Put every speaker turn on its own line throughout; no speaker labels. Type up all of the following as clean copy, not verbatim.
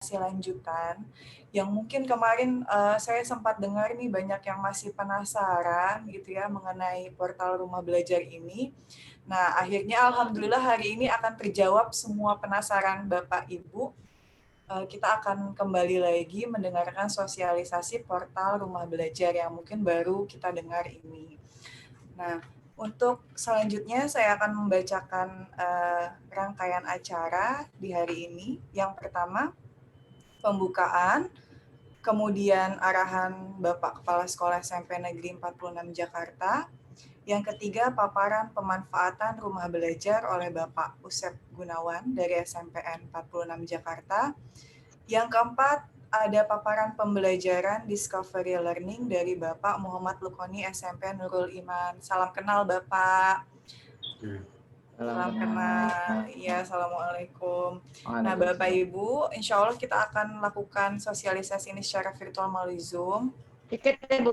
lanjutan yang mungkin kemarin saya sempat dengar nih banyak yang masih penasaran gitu ya mengenai portal rumah belajar ini. Nah, akhirnya alhamdulillah hari ini akan terjawab semua penasaran Bapak Ibu. Kita akan kembali lagi mendengarkan sosialisasi portal rumah belajar yang mungkin baru kita dengar ini. Nah, untuk selanjutnya saya akan membacakan rangkaian acara di hari ini. Yang pertama, pembukaan, kemudian arahan Bapak Kepala Sekolah SMP Negeri 46 Jakarta. Yang ketiga, paparan pemanfaatan rumah belajar oleh Bapak Usep Gunawan dari SMPN 46 Jakarta. Yang keempat, ada paparan pembelajaran Discovery Learning dari Bapak Muhammad Lukoni SMP Nurul Iman. Salam kenal Bapak. Salam kenal. Iya, Assalamualaikum. Nah, Bapak Ibu, insya Allah kita akan lakukan sosialisasi ini secara virtual melalui Zoom.
Tiket ya, Bu.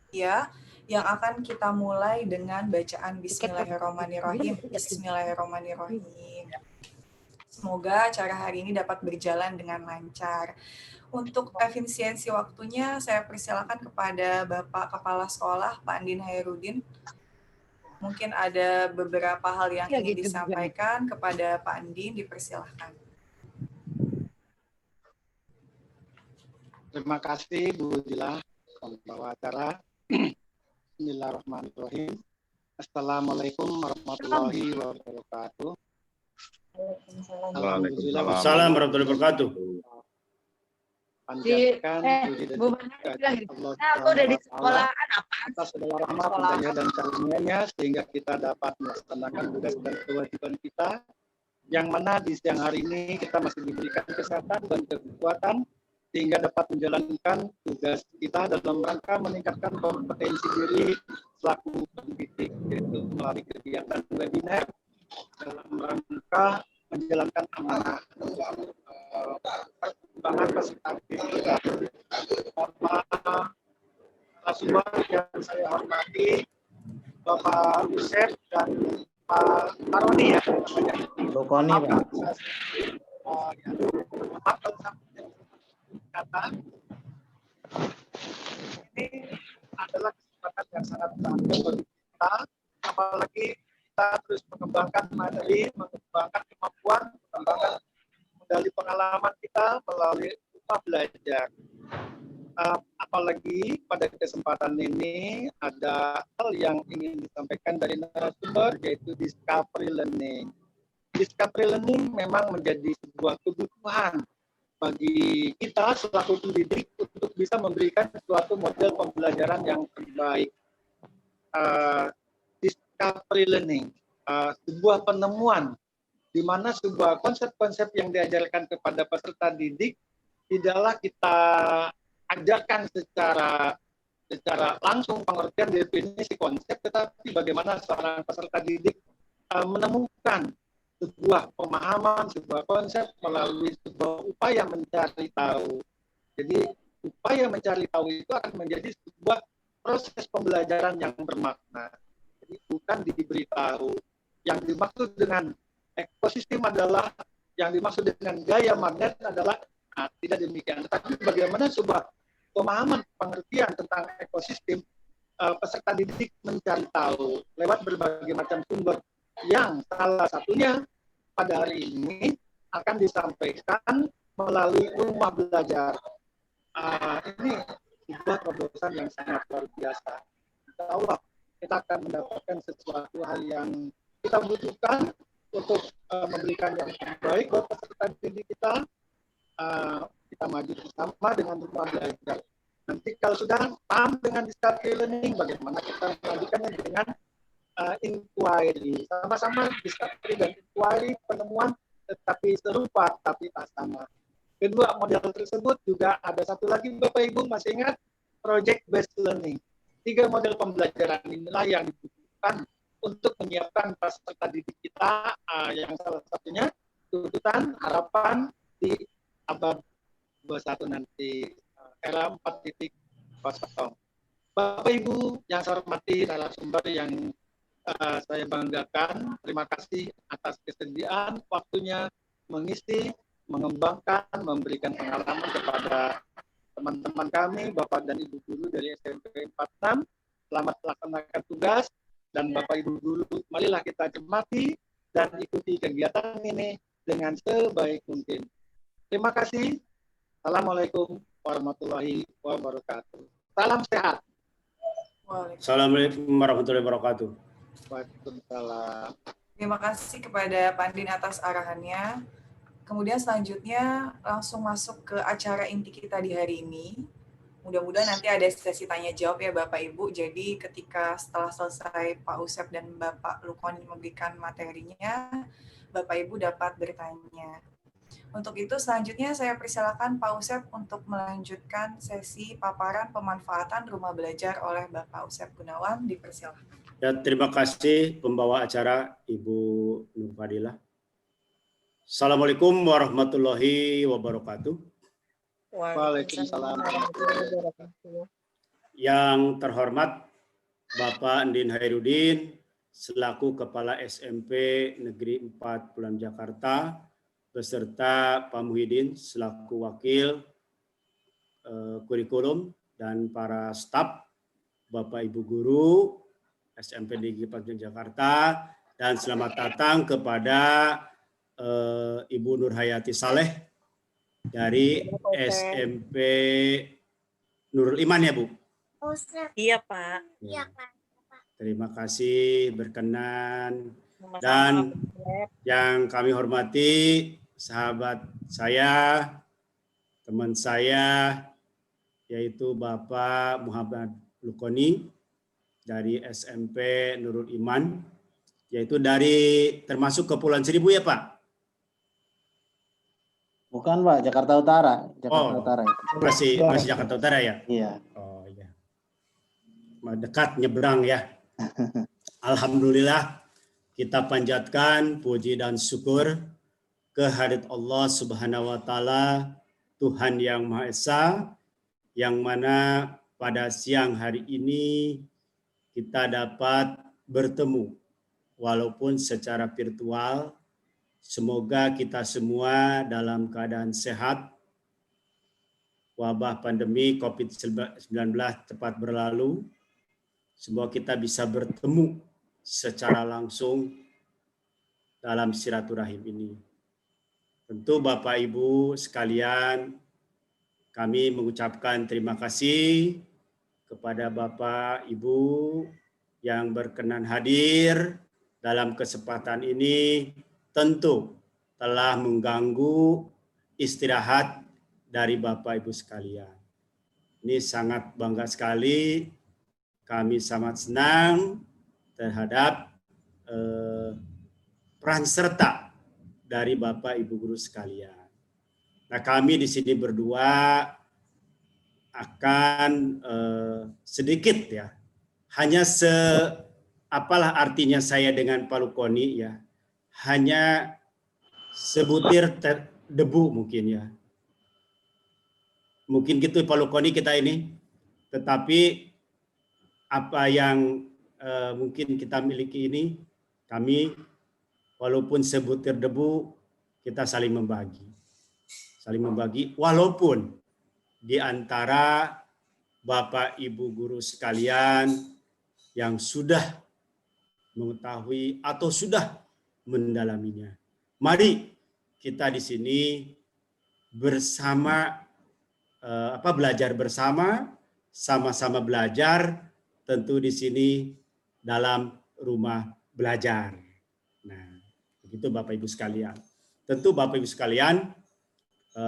Ya, yang akan kita mulai dengan bacaan Bismillahirrahmanirrahim. Bismillahirrahmanirrahim. Semoga acara hari ini dapat berjalan dengan lancar. Untuk efisiensi waktunya, saya persilakan kepada Bapak Kepala Sekolah, Pak Andin Hairudin. Mungkin ada beberapa hal yang ingin disampaikan kepada Pak Andin, dipersilahkan.
Terima kasih Bu Dila, pembawa acara. Bismillahirrahmanirrahim. Assalamualaikum warahmatullahi wabarakatuh.
Waalaikumsalam warahmatullahi wabarakatuh.
Panjatkan
aku udah di sekolahan apa?
Atas segala rahmat, hidayah dan karunia-Nya sehingga kita dapat melaksanakan tugas dan kewajiban kita, yang mana di siang hari ini kita masih diberikan kesehatan dan kekuatan sehingga dapat menjalankan tugas kita dalam rangka meningkatkan kompetensi diri selaku pendidik, yaitu melalui kegiatan webinar dalam rangka menjalankan amanah perkembangan peserta kita. Bapak narasumber yang saya hormati, Bapak Usep dan Pak Maroni ya.
Rukoni, Pak.
Kata ini adalah kesempatan yang sangat bagus bagi kita, apalagi kita terus mengembangkan materi, mengembangkan kemampuan, mengembangkan dari pengalaman kita melalui rumah belajar. Apalagi pada kesempatan ini ada hal yang ingin disampaikan dari narasumber, yaitu discovery learning. Discovery learning memang menjadi sebuah kebutuhan bagi kita selaku pendidik untuk bisa memberikan suatu model pembelajaran yang terbaik. Discovery learning, sebuah penemuan di mana sebuah konsep-konsep yang diajarkan kepada peserta didik tidaklah kita ajarkan secara langsung pengertian definisi konsep, tetapi bagaimana seorang peserta didik menemukan sebuah pemahaman, sebuah konsep melalui sebuah upaya mencari tahu. Jadi upaya mencari tahu itu akan menjadi sebuah proses pembelajaran yang bermakna. Jadi bukan diberitahu. Yang dimaksud dengan ekosistem adalah, yang dimaksud dengan gaya magnet adalah tidak demikian. Tetapi bagaimana sebuah pemahaman, pengertian tentang ekosistem, peserta didik mencari tahu lewat berbagai macam sumber, yang salah satunya pada hari ini akan disampaikan melalui rumah belajar. Ini sebuah terobosan yang sangat luar biasa. Insya Allah kita akan mendapatkan sesuatu hal yang kita butuhkan untuk memberikan yang terbaik buat peserta didik kita. Kita maju bersama dengan rumah belajar. Nanti kalau sudah paham dengan discovery learning, bagaimana kita melanjutkannya dengan inquiry, sama-sama discovery dan inquiry, penemuan tetapi serupa tapi tak sama. Kedua model tersebut juga ada satu lagi, Bapak Ibu masih ingat, project based learning. 3 model pembelajaran inilah yang dibutuhkan untuk menyiapkan peserta didik kita, yang salah satunya tuntutan harapan di abad 21 nanti, era 4.0. Bapak Ibu yang saya hormati, narasumber yang saya banggakan, terima kasih atas kesediaan waktunya mengisi mengembangkan, memberikan pengalaman kepada teman-teman kami, Bapak dan Ibu guru dari SMP 46. Selamat melaksanakan tugas, dan Bapak Ibu guru, marilah kita cermati dan ikuti kegiatan ini dengan sebaik mungkin. Terima kasih. Assalamualaikum warahmatullahi wabarakatuh. Salam sehat.
Assalamualaikum warahmatullahi wabarakatuh.
Waalaikumsalam.
Terima kasih kepada Pak Andin atas arahannya. Kemudian selanjutnya langsung masuk ke acara inti kita di hari ini. Mudah-mudahan nanti ada sesi tanya jawab ya Bapak Ibu. Jadi ketika setelah selesai Pak Usep dan Bapak Lukoni memberikan materinya, Bapak Ibu dapat bertanya. Untuk itu selanjutnya saya persilakan Pak Usep untuk melanjutkan sesi paparan pemanfaatan rumah belajar oleh Bapak Usep Gunawan. Dipersilakan.
Ya, terima kasih pembawa acara Ibu Nur Fadilah. Assalamualaikum warahmatullahi wabarakatuh.
Waalaikumsalam.
Yang terhormat Bapak Andin Hairudin selaku Kepala SMP Negeri 4 Pulau Jakarta beserta Pak Muhyiddin selaku Wakil Kurikulum dan para staf, Bapak Ibu Guru SMP Negeri 4 Pulau Jakarta, dan selamat datang kepada Ibu Nurhayati Saleh dari SMP Nurul Iman ya Bu?
Iya Pak.
Ya. Terima kasih berkenan. Dan yang kami hormati sahabat saya, teman saya, yaitu Bapak Muhammad Lukoni dari SMP Nurul Iman, yaitu dari termasuk Kepulauan Seribu ya Pak?
Bukan Pak, Jakarta Utara. Jakarta Utara itu.
Masih Jakarta Utara ya?
Iya.
Oh iya. Dekat nyebrang ya. Alhamdulillah kita panjatkan puji dan syukur kehadirat Allah Subhanahu wa taala, Tuhan yang Maha Esa, yang mana pada siang hari ini kita dapat bertemu walaupun secara virtual. Semoga kita semua dalam keadaan sehat, wabah pandemi COVID-19 cepat berlalu. Semoga kita bisa bertemu secara langsung dalam silaturahim ini. Tentu Bapak Ibu sekalian, kami mengucapkan terima kasih kepada Bapak Ibu yang berkenan hadir dalam kesempatan ini. Tentu telah mengganggu istirahat dari Bapak Ibu sekalian. Ini sangat bangga sekali, kami sangat senang terhadap peran serta dari Bapak Ibu guru sekalian. Nah, kami di sini berdua akan sedikit ya, hanya apalah artinya saya dengan Pak Lukoni ya, hanya sebutir debu mungkin ya. Mungkin gitu Pak Lukoni kita ini, tetapi apa yang mungkin kita miliki ini, kami walaupun sebutir debu, kita saling membagi. Saling membagi, walaupun di antara Bapak Ibu guru sekalian yang sudah mengetahui atau sudah mendalaminya. Mari kita di sini bersama belajar bersama, sama-sama belajar, tentu di sini dalam rumah belajar. Nah, begitu Bapak Ibu sekalian. Tentu Bapak Ibu sekalian,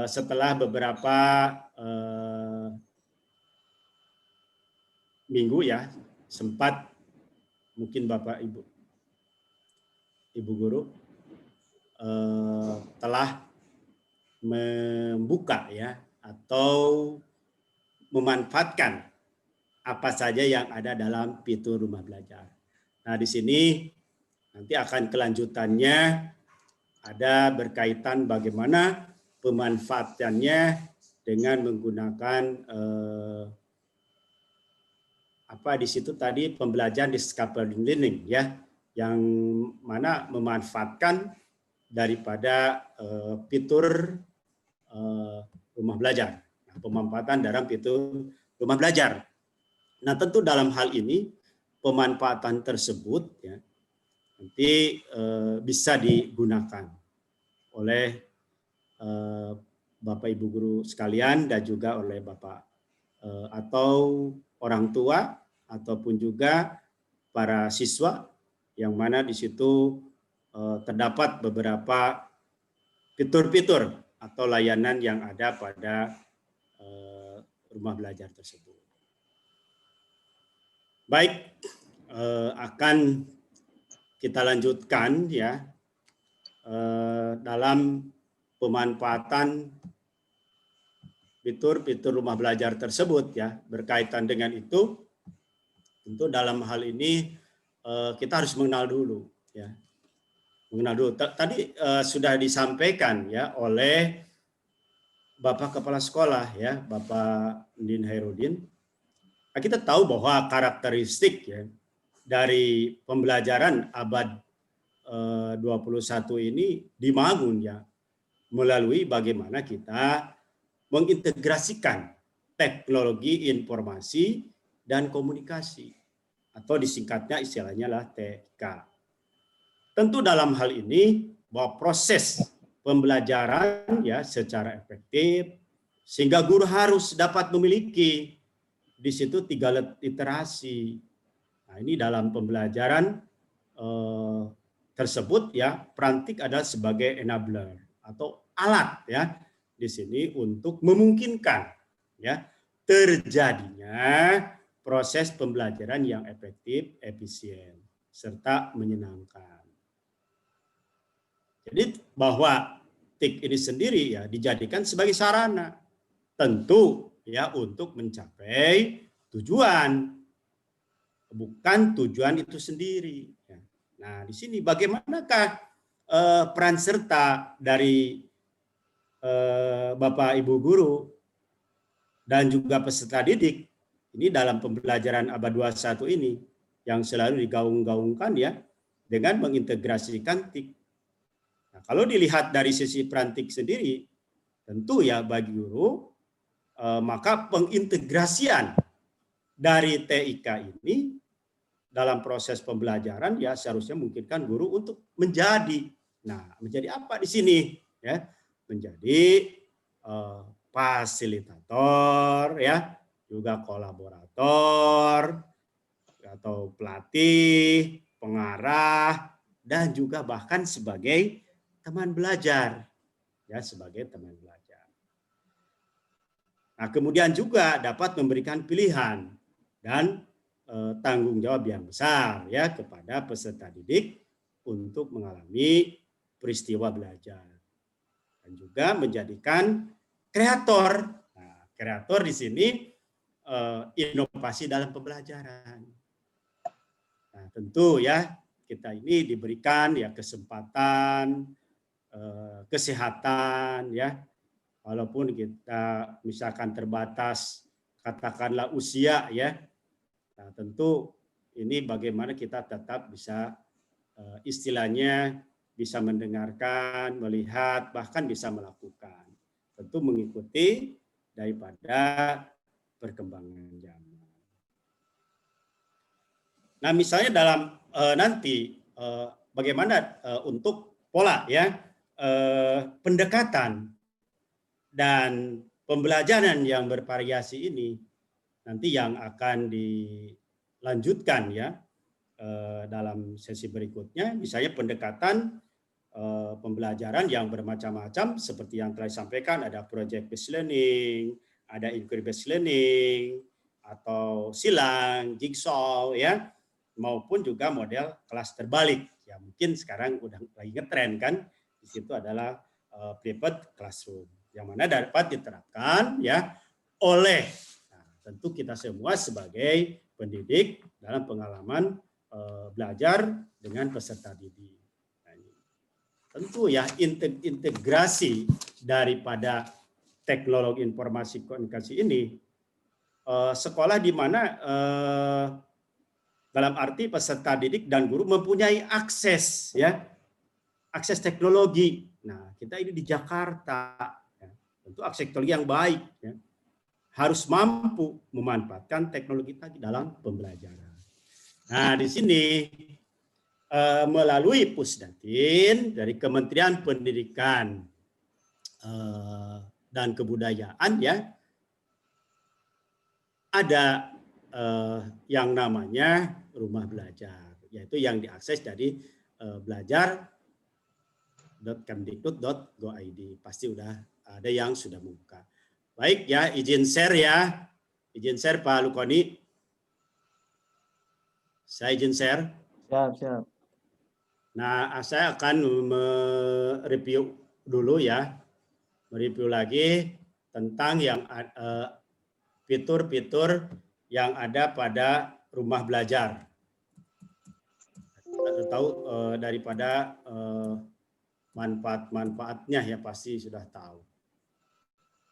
setelah beberapa minggu ya, sempat mungkin Bapak Ibu guru telah membuka ya atau memanfaatkan apa saja yang ada dalam fitur rumah belajar. Nah, di sini nanti akan kelanjutannya ada berkaitan bagaimana pemanfaatannya dengan menggunakan di situ tadi pembelajaran di scaffolding learning ya, yang mana memanfaatkan daripada fitur rumah belajar. Nah, pemanfaatan dalam fitur rumah belajar. Nah, tentu dalam hal ini pemanfaatan tersebut ya nanti bisa digunakan oleh Bapak Ibu guru sekalian dan juga oleh Bapak atau orang tua ataupun juga para siswa yang mana di situ terdapat beberapa fitur-fitur atau layanan yang ada pada rumah belajar tersebut. Baik, akan kita lanjutkan ya dalam pemanfaatan fitur-fitur rumah belajar tersebut ya. Berkaitan dengan itu, tentu dalam hal ini kita harus mengenal dulu ya. Mengenal dulu. Tadi sudah disampaikan ya oleh Bapak Kepala Sekolah ya, Bapak Ndin Hairudin. Nah, kita tahu bahwa karakteristik ya dari pembelajaran abad 21 ini dibangun ya melalui bagaimana kita mengintegrasikan teknologi informasi dan komunikasi atau disingkatnya istilahnya lah TK. Tentu dalam hal ini bahwa proses pembelajaran ya secara efektif sehingga guru harus dapat memiliki di situ 3 literasi. Nah, ini dalam pembelajaran tersebut ya Prantik adalah sebagai enabler atau alat ya di sini untuk memungkinkan ya terjadinya proses pembelajaran yang efektif, efisien serta menyenangkan. Jadi bahwa TIK ini sendiri ya dijadikan sebagai sarana tentu ya untuk mencapai tujuan, bukan tujuan itu sendiri. Nah, di sini bagaimanakah peran serta dari Bapak Ibu guru dan juga peserta didik ini dalam pembelajaran abad 21 ini yang selalu digaung-gaungkan ya dengan mengintegrasikan TIK. Nah, kalau dilihat dari sisi peran TIK sendiri, tentu ya bagi guru maka pengintegrasian dari TIK ini dalam proses pembelajaran ya seharusnya memungkinkan guru untuk menjadi. Nah, menjadi apa di sini? Ya, menjadi fasilitator, ya, juga kolaborator, atau pelatih, pengarah, dan juga bahkan sebagai teman belajar, ya, sebagai teman belajar. Nah, kemudian juga dapat memberikan pilihan dan tanggung jawab yang besar ya kepada peserta didik untuk mengalami peristiwa belajar dan juga menjadikan kreator. Nah, kreator di sini inovasi dalam pembelajaran. Nah, tentu ya kita ini diberikan ya kesempatan kesehatan ya walaupun kita misalkan terbatas katakanlah usia ya. Nah, tentu ini bagaimana kita tetap bisa istilahnya bisa mendengarkan, melihat, bahkan bisa melakukan. Tentu mengikuti daripada perkembangan zaman. Nah, misalnya dalam nanti bagaimana untuk pola ya pendekatan dan pembelajaran yang bervariasi ini nanti yang akan dilanjutkan ya dalam sesi berikutnya, misalnya pendekatan pembelajaran yang bermacam-macam seperti yang telah disampaikan, ada project based learning, ada inquiry based learning, atau silang, jigsaw ya, maupun juga model kelas terbalik. Ya mungkin sekarang udah lagi ngetren kan, di situ adalah flipped classroom yang mana dapat diterapkan ya oleh tentu kita semua sebagai pendidik dalam pengalaman belajar dengan peserta didik. Nah, tentu ya integrasi daripada teknologi informasi komunikasi ini sekolah di mana dalam arti peserta didik dan guru mempunyai akses ya akses teknologi. Nah, kita ini di Jakarta ya, itu akses teknologi yang baik, ya. Harus mampu memanfaatkan teknologi tadi dalam pembelajaran. Nah, di sini melalui Pusdatin dari Kementerian Pendidikan dan Kebudayaan, ya, ada yang namanya rumah belajar, yaitu yang diakses dari belajar.kemdikbud.go.id. Pasti udah ada yang sudah membuka. Baik, ya, izin share, ya. Izin share Pak Lukoni. Saya izin share.
Siap.
Nah, saya akan mereview dulu, ya. Mereview lagi tentang yang fitur-fitur yang ada pada rumah belajar. Kita tahu daripada manfaat-manfaatnya, ya, pasti sudah tahu.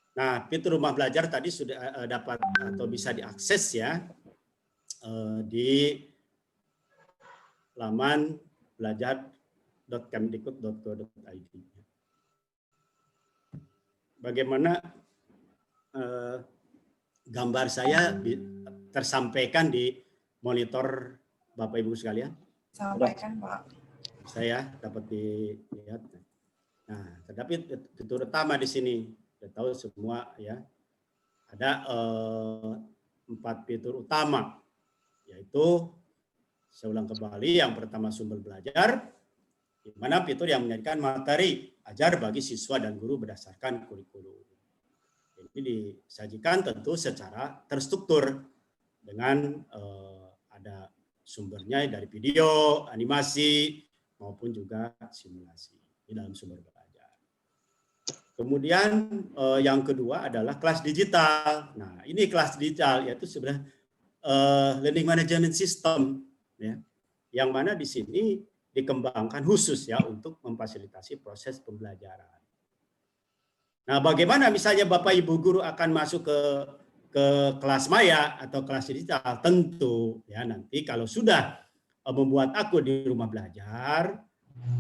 Nah, fitur rumah belajar tadi sudah dapat atau bisa diakses, ya, di laman belajar.kemdikbud.go.id. Bagaimana gambar saya tersampaikan di monitor Bapak Ibu sekalian?
Sampaikan, Pak.
Saya dapat dilihat. Nah, tetapi fitur utama di sini, kita tahu semua, ya, ada 4 fitur utama, yaitu saya ulang kembali, yang pertama sumber belajar, di mana fitur yang menjadikan materi ajar bagi siswa dan guru berdasarkan kurikulum. Ini disajikan tentu secara terstruktur dengan ada sumbernya dari video, animasi, maupun juga simulasi di dalam sumber belajar. Kemudian yang kedua adalah kelas digital. Nah, ini kelas digital, yaitu sebenarnya learning management system, ya, yang mana di sini dikembangkan khusus, ya, untuk memfasilitasi proses pembelajaran. Nah, bagaimana misalnya Bapak Ibu guru akan masuk ke kelas maya atau kelas digital? Tentu, ya, nanti kalau sudah membuat akun di rumah belajar,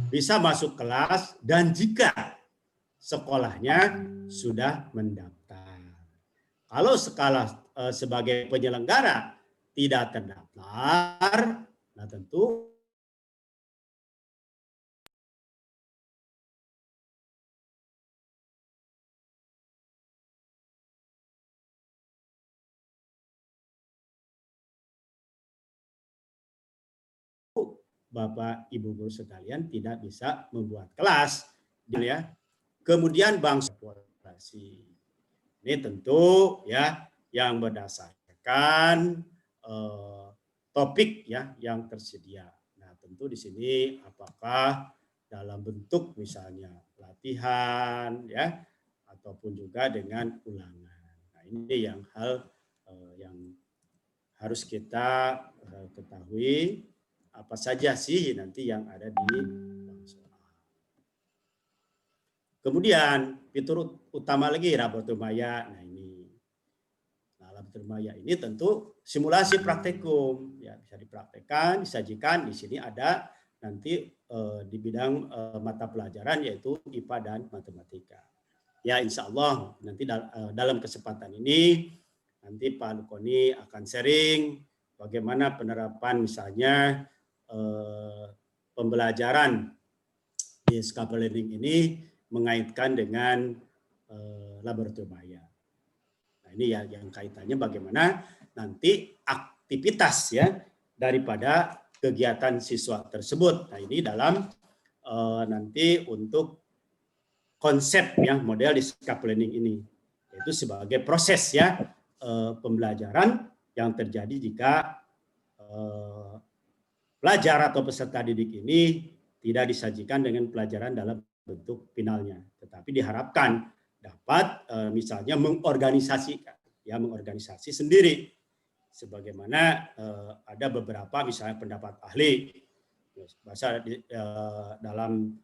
bisa masuk kelas, dan jika sekolahnya sudah mendaftar. Kalau sekolah sebagai penyelenggara tidak terdaftar, nah tentu Bapak Ibu guru sekalian tidak bisa membuat kelas, ya. Kemudian bangsa populasi. Ini tentu, ya, yang berdasarkan topik, ya, yang tersedia. Nah, tentu di sini apakah dalam bentuk misalnya latihan, ya, ataupun juga dengan ulangan. Nah, ini yang hal yang harus kita ketahui, apa saja sih nanti yang ada di bank soal. Kemudian fitur utama lagi laboratorium maya. Nah, ini. Nah, laboratorium maya ini tentu simulasi praktikum, ya, bisa dipraktekkan, disajikan. Di sini ada nanti di bidang mata pelajaran, yaitu IPA dan matematika. Ya, insya Allah nanti dalam kesempatan ini nanti Pak Lukoni akan sharing bagaimana penerapan misalnya pembelajaran di scaffold learning ini mengaitkan dengan laboratorium maya. Nah, ini ya yang kaitannya bagaimana nanti aktivitas, ya, daripada kegiatan siswa tersebut. Nah, ini dalam nanti untuk konsep, ya, model di scaffold learning ini, yaitu sebagai proses, ya, pembelajaran yang terjadi jika pelajar atau peserta didik ini tidak disajikan dengan pelajaran dalam bentuk finalnya, tetapi diharapkan dapat misalnya mengorganisasikan, ya, mengorganisasi sendiri, sebagaimana ada beberapa misalnya pendapat ahli bahasa dalam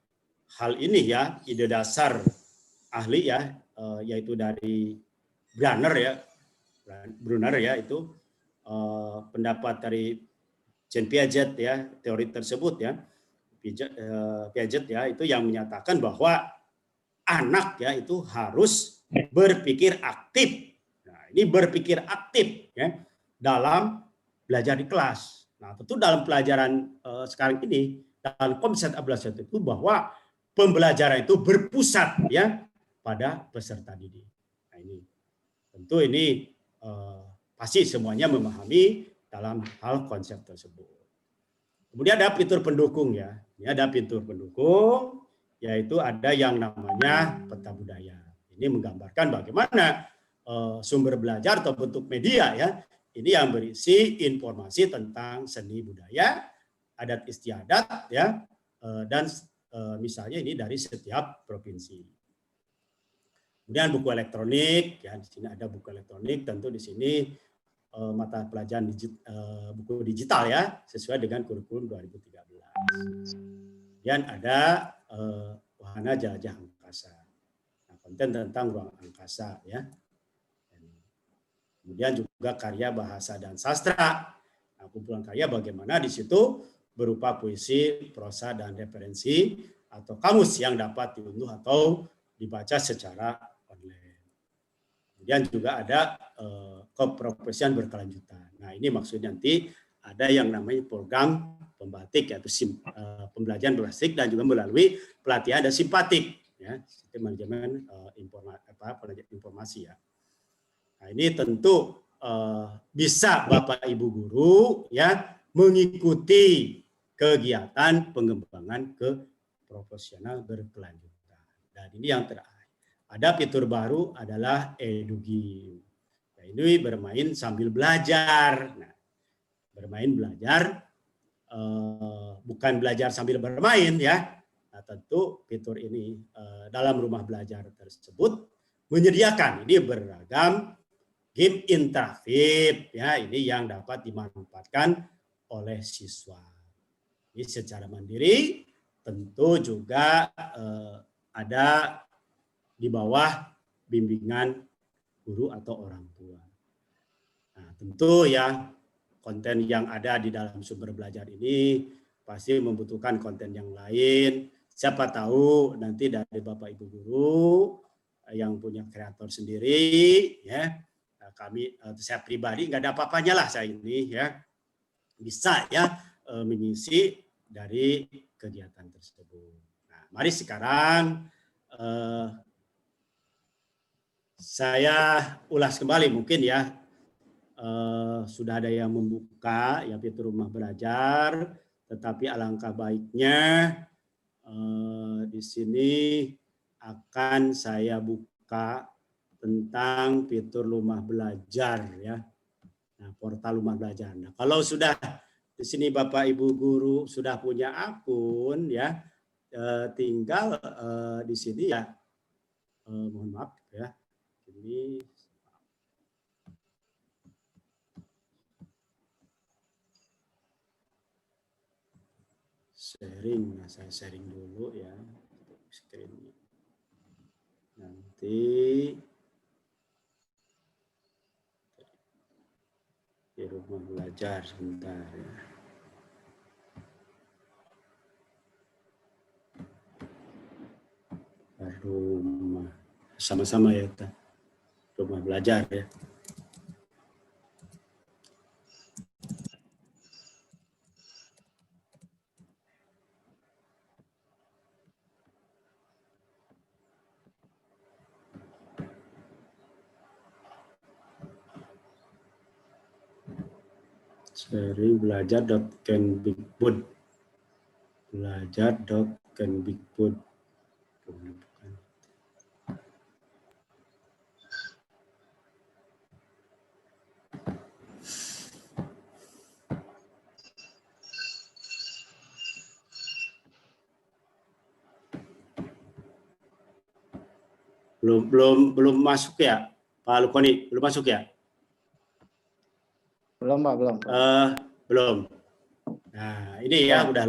hal ini, ya, ide dasar ahli, ya, yaitu dari Brunner, ya, itu pendapat dari Jean Piaget, ya, teori tersebut, ya, Piaget, ya, itu yang menyatakan bahwa anak, ya, itu harus berpikir aktif. Nah, ini berpikir aktif ya dalam belajar di kelas. Nah, tentu dalam pelajaran sekarang ini dalam konsep belajar itu bahwa pembelajaran itu berpusat ya pada peserta didik. Nah, ini tentu ini pasti semuanya memahami dalam hal konsep tersebut. Kemudian ada fitur pendukung ya. Ini ada fitur pendukung, yaitu ada yang namanya peta budaya. Ini menggambarkan bagaimana sumber belajar atau bentuk media ya. Ini yang berisi informasi tentang seni budaya, adat istiadat ya, dan misalnya ini dari setiap provinsi. Kemudian buku elektronik, ya di sini ada buku elektronik, tentu di sini mata pelajaran buku digital ya, sesuai dengan kurikulum 2013. Kemudian ada wahana jelajah angkasa, nah, konten tentang ruang angkasa ya. Kemudian juga karya bahasa dan sastra, nah, kumpulan karya bagaimana di situ berupa puisi, prosa dan referensi atau kamus yang dapat diunduh atau dibaca secara online. Kemudian juga ada keprofesian berkelanjutan. Nah, ini maksudnya nanti ada yang namanya program pembatik yaitu pembelajaran berbasis dan juga melalui pelatihan dan simpatik ya, sistem manajemen informasi ya. Nah, ini tentu bisa Bapak Ibu guru ya mengikuti kegiatan pengembangan ke profesional berkelanjutan. Dan ini yang terakhir. Ada fitur baru adalah Edugim. Nah, ini bermain sambil belajar. Nah, bermain belajar bukan belajar sambil bermain ya. Nah, tentu fitur ini dalam rumah belajar tersebut menyediakan ini beragam game interaktif ya, ini yang dapat dimanfaatkan oleh siswa. Ini secara mandiri, tentu juga ada di bawah bimbingan guru atau orang tua. Nah, tentu ya konten yang ada di dalam sumber belajar ini pasti membutuhkan konten yang lain. Siapa tahu nanti dari Bapak Ibu guru yang punya kreator sendiri ya. Saya pribadi nggak ada apa-apanya lah saya ini ya bisa ya mengisi dari kegiatan tersebut. Nah, mari sekarang saya ulas kembali mungkin ya sudah ada yang membuka ya fitur rumah belajar, tetapi alangkah baiknya di sini akan saya buka tentang fitur rumah belajar ya. Nah, portal rumah belajar. Nah, kalau sudah di sini Bapak Ibu guru sudah punya akun ya, tinggal di sini ya, mohon maaf ya, ini sharing. Nah, saya sharing dulu ya screen-nya. Nanti di rumah belajar sebentar ya. Rumah sama-sama ya, rumah belajar ya. Sharing belajar.kemdikbud. Belajar.kemdikbud. Belum masuk ya, Pak Lukoni, belum masuk ya?
Belum, Pak, belum.
Belum. Nah, ini ya udah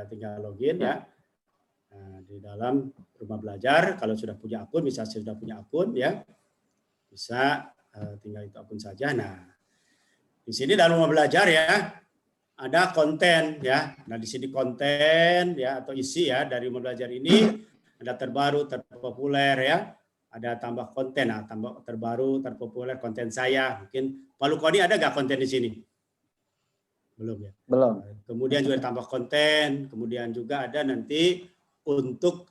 tinggal login ya. Nah, di dalam rumah belajar kalau sudah punya akun, misalnya sudah punya akun ya, bisa tinggal itu akun saja. Nah, di sini dalam rumah belajar ya ada konten ya. Nah, di sini konten ya atau isi ya dari rumah belajar ini ada terbaru, terpopuler ya, ada tambah konten, tambah terbaru, terpopuler konten saya. Mungkin Pak Lukoni ada nggak konten di sini? Belum ya?
Belum.
Kemudian juga tambah konten, kemudian juga ada nanti untuk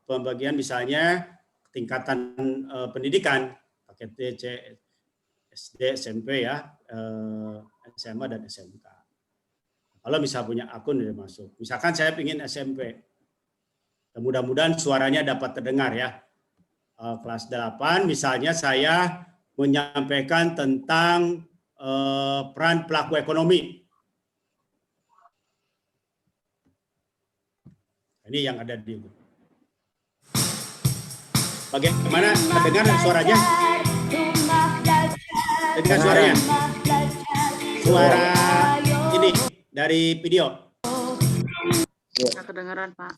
pembagian misalnya tingkatan pendidikan, paket DC, SD, SMP ya, SMA dan SMK. Kalau misalnya punya akun udah masuk. Misalkan saya ingin SMP. Mudah-mudahan suaranya dapat terdengar ya. Kelas 8 misalnya saya menyampaikan tentang peran pelaku ekonomi. Ini yang ada di itu. Bagaimana terdengar suaranya? Terdengar suaranya? Suara ini dari video.
Nggak kedengeran, Pak.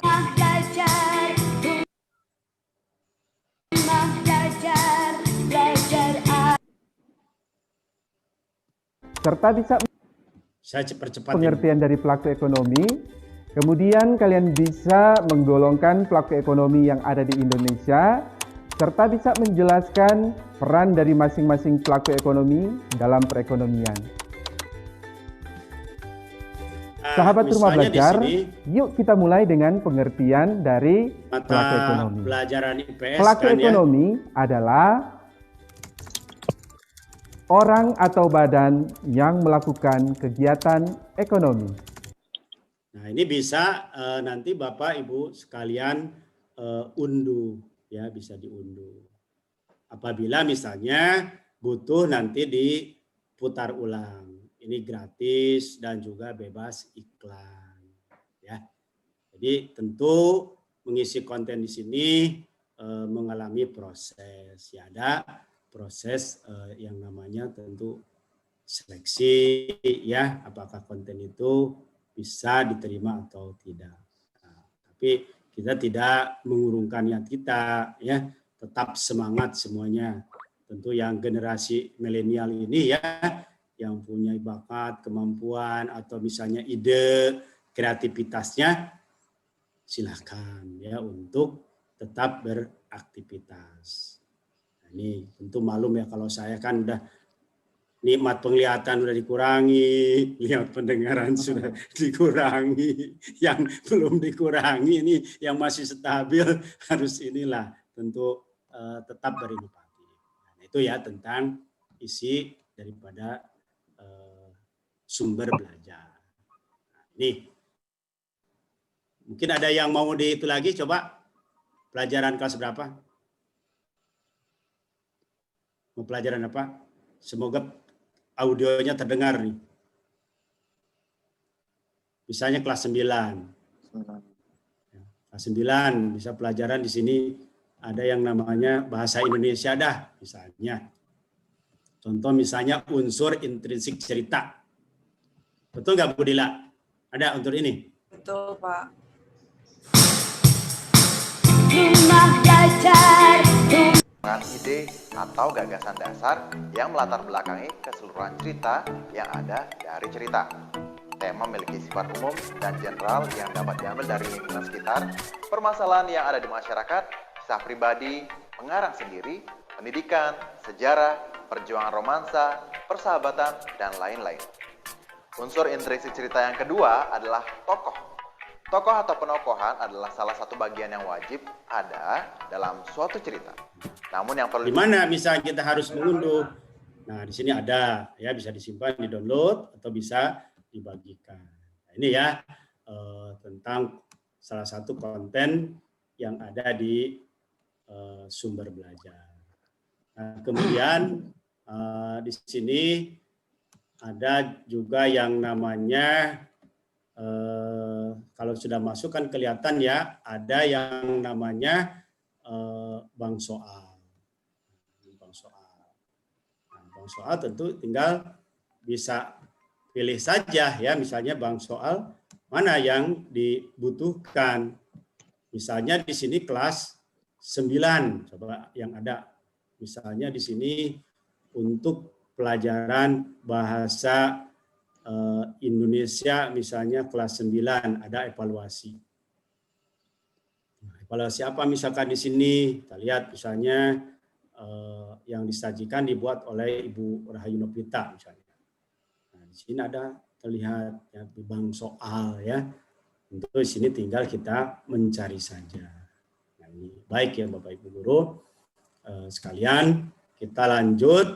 Serta bisa
Saya percepat
pengertian dari pelaku ekonomi. Kemudian kalian bisa menggolongkan pelaku ekonomi yang ada di Indonesia, serta bisa menjelaskan peran dari masing-masing pelaku ekonomi dalam perekonomian. Sahabat Rumah Belajar, yuk kita mulai dengan pengertian dari pelaku ekonomi.
Pelajaran IPS
Pelaku ekonomi adalah orang atau badan yang melakukan kegiatan ekonomi.
Nah, ini bisa nanti Bapak Ibu sekalian unduh ya, bisa diunduh. Apabila misalnya butuh nanti diputar ulang. Ini gratis dan juga bebas iklan ya. Jadi tentu mengisi konten di sini mengalami proses ya, ada proses yang namanya tentu seleksi ya, apakah konten itu bisa diterima atau tidak. Nah, tapi kita tidak mengurungkan niat kita ya, tetap semangat semuanya. Tentu yang generasi milenial ini ya, yang punya bakat, kemampuan atau misalnya ide, kreativitasnya, silakan ya untuk tetap beraktivitas. Nah, ini tentu malum ya kalau saya kan udah nikmat penglihatan sudah dikurangi, lihat pendengaran sudah dikurangi, yang belum dikurangi ini yang masih stabil harus inilah tentu tetap berinovasi. Nah, itu ya tentang isi daripada sumber belajar. Nah, ini mungkin ada yang mau di itu lagi, coba pelajaran kelas berapa? Mau pelajaran apa? Semoga audionya terdengar nih. Misalnya kelas 9. Kelas 9 bisa pelajaran di sini ada yang namanya bahasa Indonesia dah misalnya. Contoh misalnya unsur intrinsik cerita. Betul nggak Bu Dila? Ada unsur ini?
Betul, Pak.
Rumah Belajar. Ide atau gagasan dasar yang melatar belakangi keseluruhan cerita yang ada dari cerita. Tema memiliki sifat umum dan general yang dapat diambil dari lingkungan sekitar, permasalahan yang ada di masyarakat, kisah pribadi, pengarang sendiri, pendidikan, sejarah, perjuangan romansa, persahabatan, dan lain-lain. Unsur intrinsik cerita yang kedua adalah tokoh. Tokoh atau penokohan adalah salah satu bagian yang wajib ada dalam suatu cerita. Namun yang perlu
di mana misalnya kita harus mengunduh. Nah, di sini ada ya, bisa disimpan, di-download atau bisa dibagikan. Nah, ini ya tentang salah satu konten yang ada di sumber belajar. Nah, kemudian di sini ada juga yang namanya kalau sudah masuk kan kelihatan ya, ada yang namanya bank soal. Bank soal. Nah, bank soal tentu tinggal bisa pilih saja ya, misalnya bank soal mana yang dibutuhkan. Misalnya di sini kelas 9, coba yang ada. Misalnya di sini untuk pelajaran bahasa Indonesia misalnya kelas 9 ada evaluasi. Nah, Kalau siapa misalkan di sini, kita lihat misalnya yang disajikan dibuat oleh Ibu Rahayu Nopita misalnya. Nah, di sini ada terlihat ya bank soal ya. Untuk di sini tinggal kita mencari saja. Nah, ini baik ya Bapak Ibu guru sekalian. Kita lanjut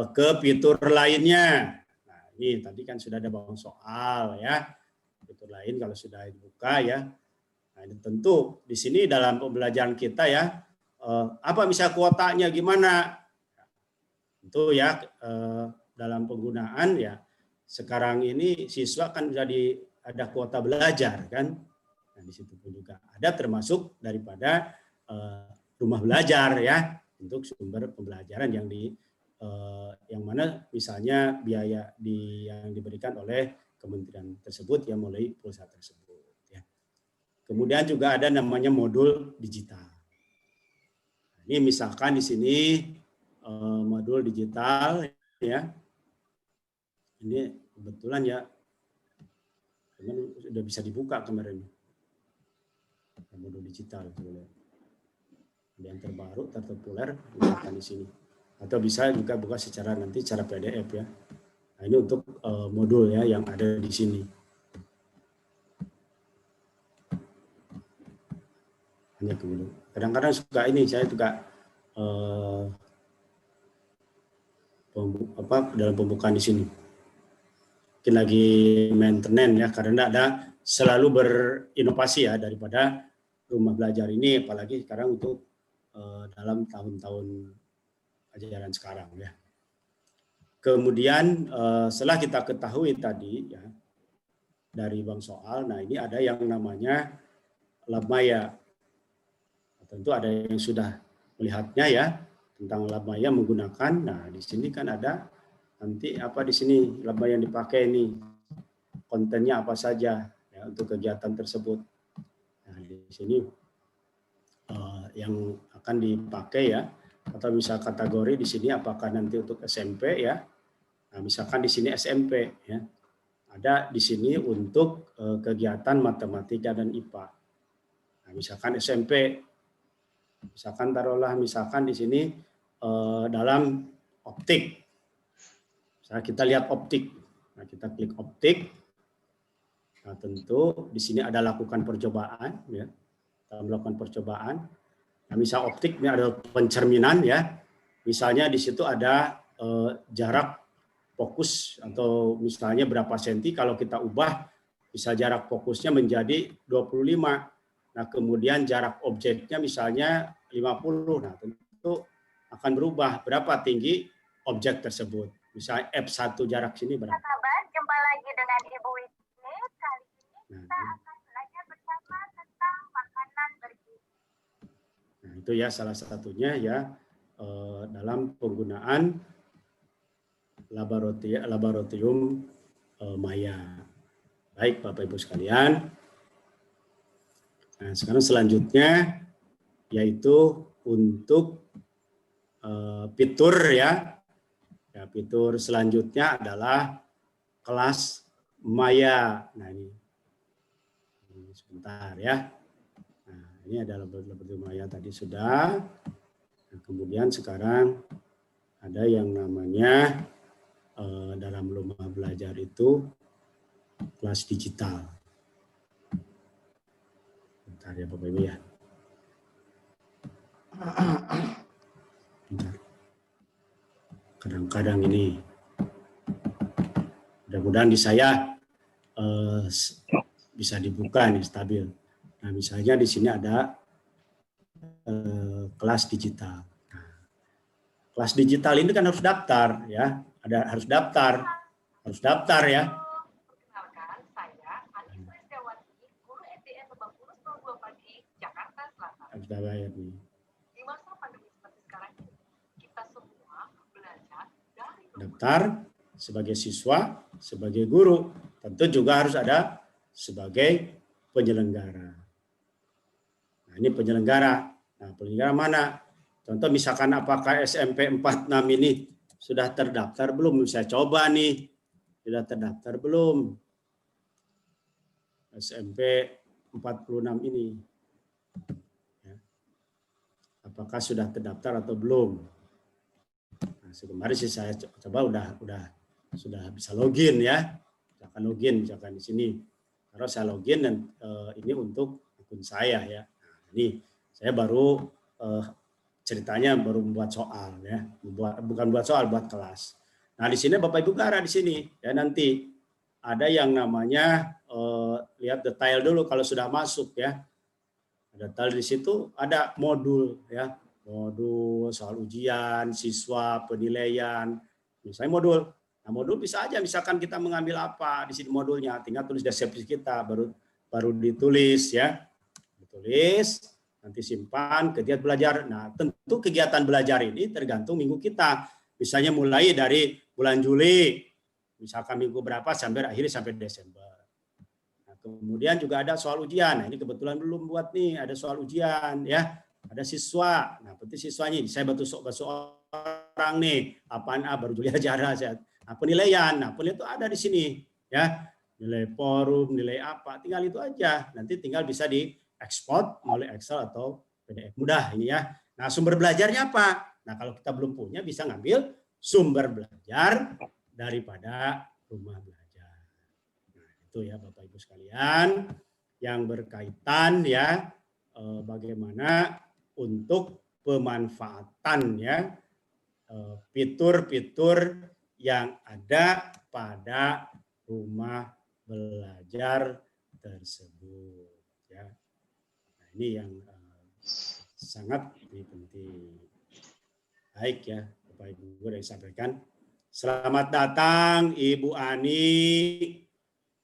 ke fitur lainnya. Nah, ini tadi kan sudah ada bank soal ya. Fitur lain kalau sudah dibuka ya. Nah, ini tentu di sini dalam pembelajaran kita ya, apa misalnya kuotanya gimana? Tentu ya dalam penggunaan ya sekarang ini siswa kan jadi ada kuota belajar kan. Nah, di situ pun juga ada termasuk daripada rumah belajar ya untuk sumber pembelajaran yang yang mana misalnya biaya yang diberikan oleh kementerian tersebut yang melalui perusahaan tersebut. Kemudian juga ada namanya modul digital. Ini misalkan di sini modul digital ya. Ini kebetulan ya, sudah bisa dibuka kemarin. Modul digital ada yang terbaru, terpopuler misalkan di sini. Atau bisa juga buka secara nanti secara PDF ya. Nah, ini untuk modul ya yang ada di sini. Kadang-kadang suka ini saya juga dalam pembukaan di sini. Mungkin lagi maintenance ya karena ada selalu berinovasi ya daripada rumah belajar ini apalagi sekarang untuk dalam tahun-tahun ajaran sekarang ya. Kemudian setelah kita ketahui tadi ya dari bank soal, nah ini ada yang namanya Labmaya. Tentu ada yang sudah melihatnya ya tentang Labmaya menggunakan. Nah, di sini kan ada nanti apa di sini Labmaya yang dipakai ini kontennya apa saja ya untuk kegiatan tersebut. Nah, di sini yang akan dipakai ya atau misal kategori di sini apakah nanti untuk SMP ya. Nah, misalkan di sini SMP ya. Ada di sini untuk kegiatan matematika dan IPA. Nah, misalkan SMP misalkan taruhlah misalkan di sini dalam optik. Misalnya kita lihat optik. Nah, kita klik optik. Nah, tentu di sini ada lakukan percobaan ya. Kita melakukan percobaan. Nah, misal optik ini ada pencerminan ya. Misalnya di situ ada jarak fokus atau misalnya berapa senti kalau kita ubah bisa jarak fokusnya menjadi 25. Nah, kemudian jarak objeknya misalnya 50. Nah, tentu akan berubah berapa tinggi objek tersebut. Misalnya F1 jarak sini berapa.
Sahabat, jumpa lagi dengan Ibu Wisni. Kali ini kita akan belajar bersama tentang makanan bergizi.
Nah, itu ya salah satunya ya dalam penggunaan laboratorium Maya. Baik Bapak Ibu sekalian. Nah, sekarang selanjutnya yaitu untuk fitur ya. Ya, fitur selanjutnya adalah kelas Maya. Nah, ini sebentar ya. Nah, ini adalah laboratorium Maya tadi sudah. Nah, kemudian sekarang ada yang namanya dalam rumah belajar itu kelas digital. Bentar ya Bapak Ibu ya. Bentar. Kadang-kadang ini mudah-mudahan di saya bisa dibuka nih stabil. Nah, misalnya di sini ada kelas digital. Nah, kelas digital ini kan harus daftar ya. Harus daftar ya.
Perkenalkan, saya Ani Pristiawati, guru SDN Lebak Bulus 02 Pagi, Jakarta Selatan.
Harus bayar nih.
Di masa pandemi seperti sekarang ini, kita semua belajar dari rumah.
Daftar sebagai siswa, sebagai guru, tentu juga harus ada sebagai penyelenggara. Nah, ini penyelenggara. Nah, penyelenggara mana? Contoh misalkan apakah SMP 46 ini sudah terdaftar belum? Saya coba nih. Sudah terdaftar belum? SMP 46 ini. Ya. Apakah sudah terdaftar atau belum? Nah, kemarin sih saya coba sudah bisa login ya. Misalkan di sini. Karena saya login dan ini untuk akun saya ya. Nah, ini saya baru ceritanya baru membuat soal ya, bukan buat soal, buat kelas. Nah di sini Bapak Ibu Gara di sini ya, nanti ada yang namanya lihat detail dulu kalau sudah masuk ya. Detail di situ ada modul ya, modul soal ujian, siswa, penilaian, misalnya modul. Nah modul bisa aja misalkan kita mengambil apa di sini modulnya, tinggal tulis deskripsi kita baru ditulis ya, ditulis. Nanti simpan kegiatan belajar. Nah, tentu kegiatan belajar ini tergantung minggu kita. Misalnya mulai dari bulan Juli, misalkan minggu berapa sampai akhirnya sampai Desember. Nah, kemudian juga ada soal ujian. Nah, ini kebetulan belum buat nih, ada soal ujian ya. Ada siswa. Nah, penting siswanya saya bantu orang nih. Apaan baru Juli aja ada. Nah, penilaian. Nah, penilaian itu ada di sini ya. Nilai forum, nilai apa, tinggal itu aja. Nanti tinggal bisa ekspor melalui Excel atau PDF, mudah ini ya. Nah sumber belajarnya apa? Nah kalau kita belum punya bisa ngambil sumber belajar daripada rumah belajar. Nah itu ya Bapak Ibu sekalian yang berkaitan ya bagaimana untuk pemanfaatan ya fitur-fitur yang ada pada rumah belajar tersebut ya. Ini yang sangat penting. Baik ya, Bapak Ibu sudah disampaikan. Selamat datang Ibu Ani,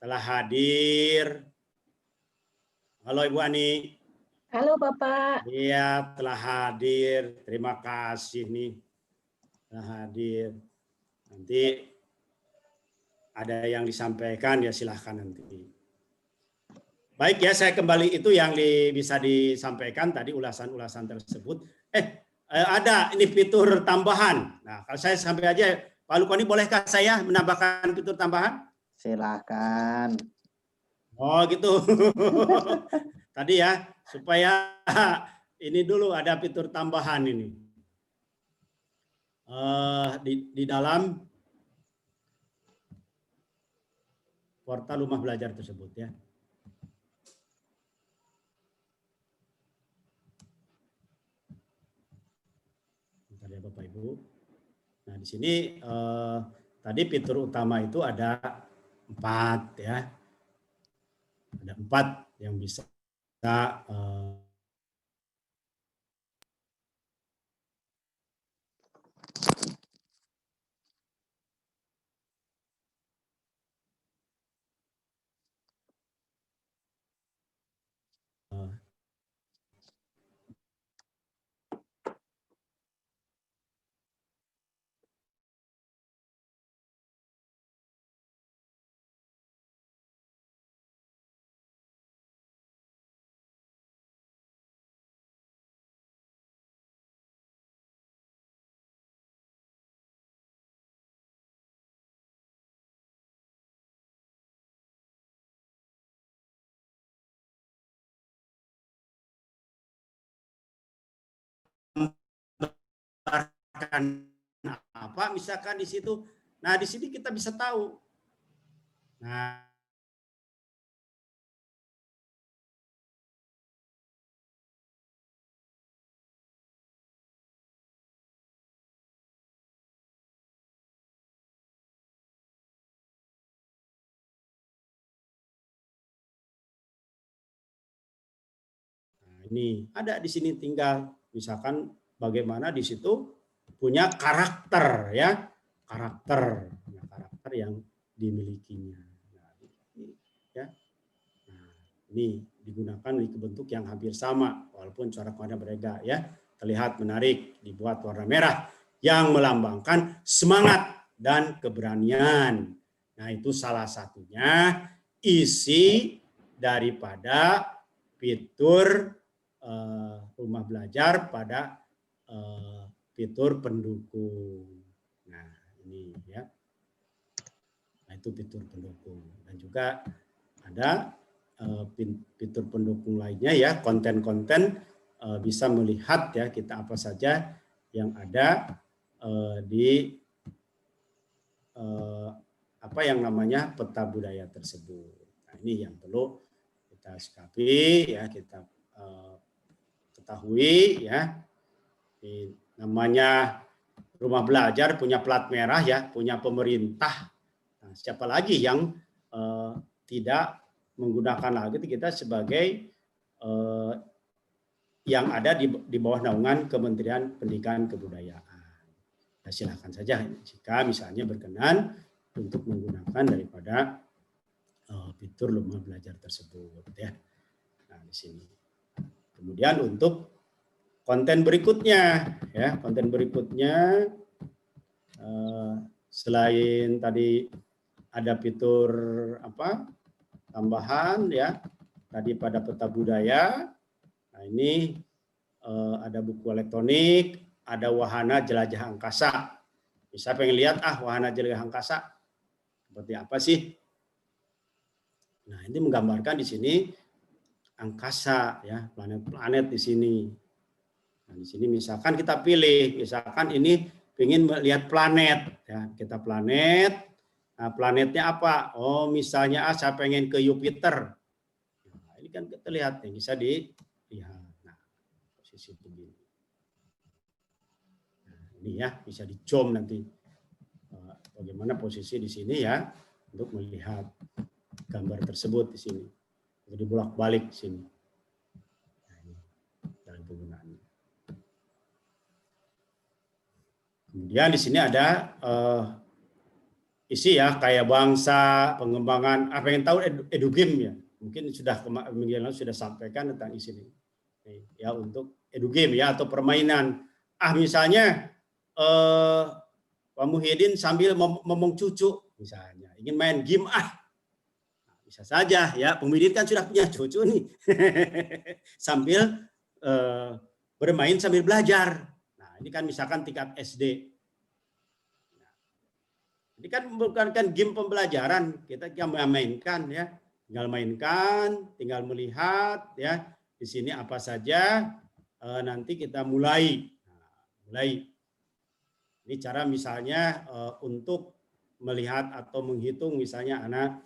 telah hadir. Halo Ibu Ani.
Halo Bapak.
Iya, telah hadir. Terima kasih nih, telah hadir. Nanti ada yang disampaikan ya silahkan nanti. Baik ya, saya kembali itu yang bisa disampaikan tadi ulasan-ulasan tersebut. Ada ini fitur tambahan. Nah, kalau saya sampai aja, Pak Lukoni, bolehkah saya menambahkan fitur tambahan?
Silahkan.
Oh gitu. Tadi ya, supaya ini dulu ada fitur tambahan ini. Di dalam portal rumah belajar tersebut ya. Bapak Ibu. Nah di sini tadi fitur utama itu ada 4 ya, ada 4 yang bisa apa misalkan di situ. Nah, di sini kita bisa tahu. Nah, ini ada di sini tinggal misalkan bagaimana di situ punya karakter ya, karakter yang dimilikinya. Nah, ini, ya. Nah, ini digunakan di bentuk yang hampir sama walaupun cara warna berbeda ya. Terlihat menarik, dibuat warna merah yang melambangkan semangat dan keberanian. Nah, itu salah satunya isi daripada fitur rumah belajar pada fitur pendukung. Nah, ini ya. Nah, itu fitur pendukung. Dan juga ada fitur pendukung lainnya ya, konten-konten bisa melihat ya kita apa saja yang ada di apa yang namanya peta budaya tersebut. Nah, ini yang perlu kita sikapi ya, kita ketahui ya. Ini namanya rumah belajar punya plat merah ya, punya pemerintah. Nah, siapa lagi yang tidak menggunakan lagi kita sebagai yang ada di bawah naungan Kementerian Pendidikan Kebudayaan. Nah, silakan saja jika misalnya berkenan untuk menggunakan daripada fitur rumah belajar tersebut ya. Nah, di sini. Kemudian untuk konten berikutnya ya, konten berikutnya selain tadi ada fitur apa tambahan ya tadi pada peta budaya. Nah, ini ada buku elektronik, ada wahana jelajah angkasa. Bisa pengen lihat wahana jelajah angkasa seperti apa sih? Nah, ini menggambarkan di sini angkasa ya, planet-planet di sini. Nah, di sini misalkan kita pilih, misalkan ini ingin melihat planet ya, kita planet. Nah, planetnya apa? Oh, misalnya saya pengen ke Jupiter. Nah, ini kan kita lihat yang bisa dilihat. Nah, posisi begini. Nah, ini ya bisa di-zoom nanti bagaimana posisi di sini ya untuk melihat gambar tersebut di sini. Jadi bolak-balik di sini. Nah, ini dalam penggunaannya. Kemudian di sini ada isi ya kayak bangsa, pengembangan, pengen tahu edugame ya. Mungkin minggu lalu sudah sampaikan tentang isi ini. Ya untuk edugame ya atau permainan. Misalnya Pak Muhyiddin sambil ngomong cucu misalnya, ingin main game bisa saja ya. Pak Muhyiddin kan sudah punya cucu nih. Sambil bermain sambil belajar. Nah, ini kan misalkan tingkat SD. Ini kan bukan kan game pembelajaran, kita mainkan ya, tinggal mainkan, tinggal melihat ya. Di sini apa saja nanti kita mulai. Ini cara misalnya untuk melihat atau menghitung misalnya anak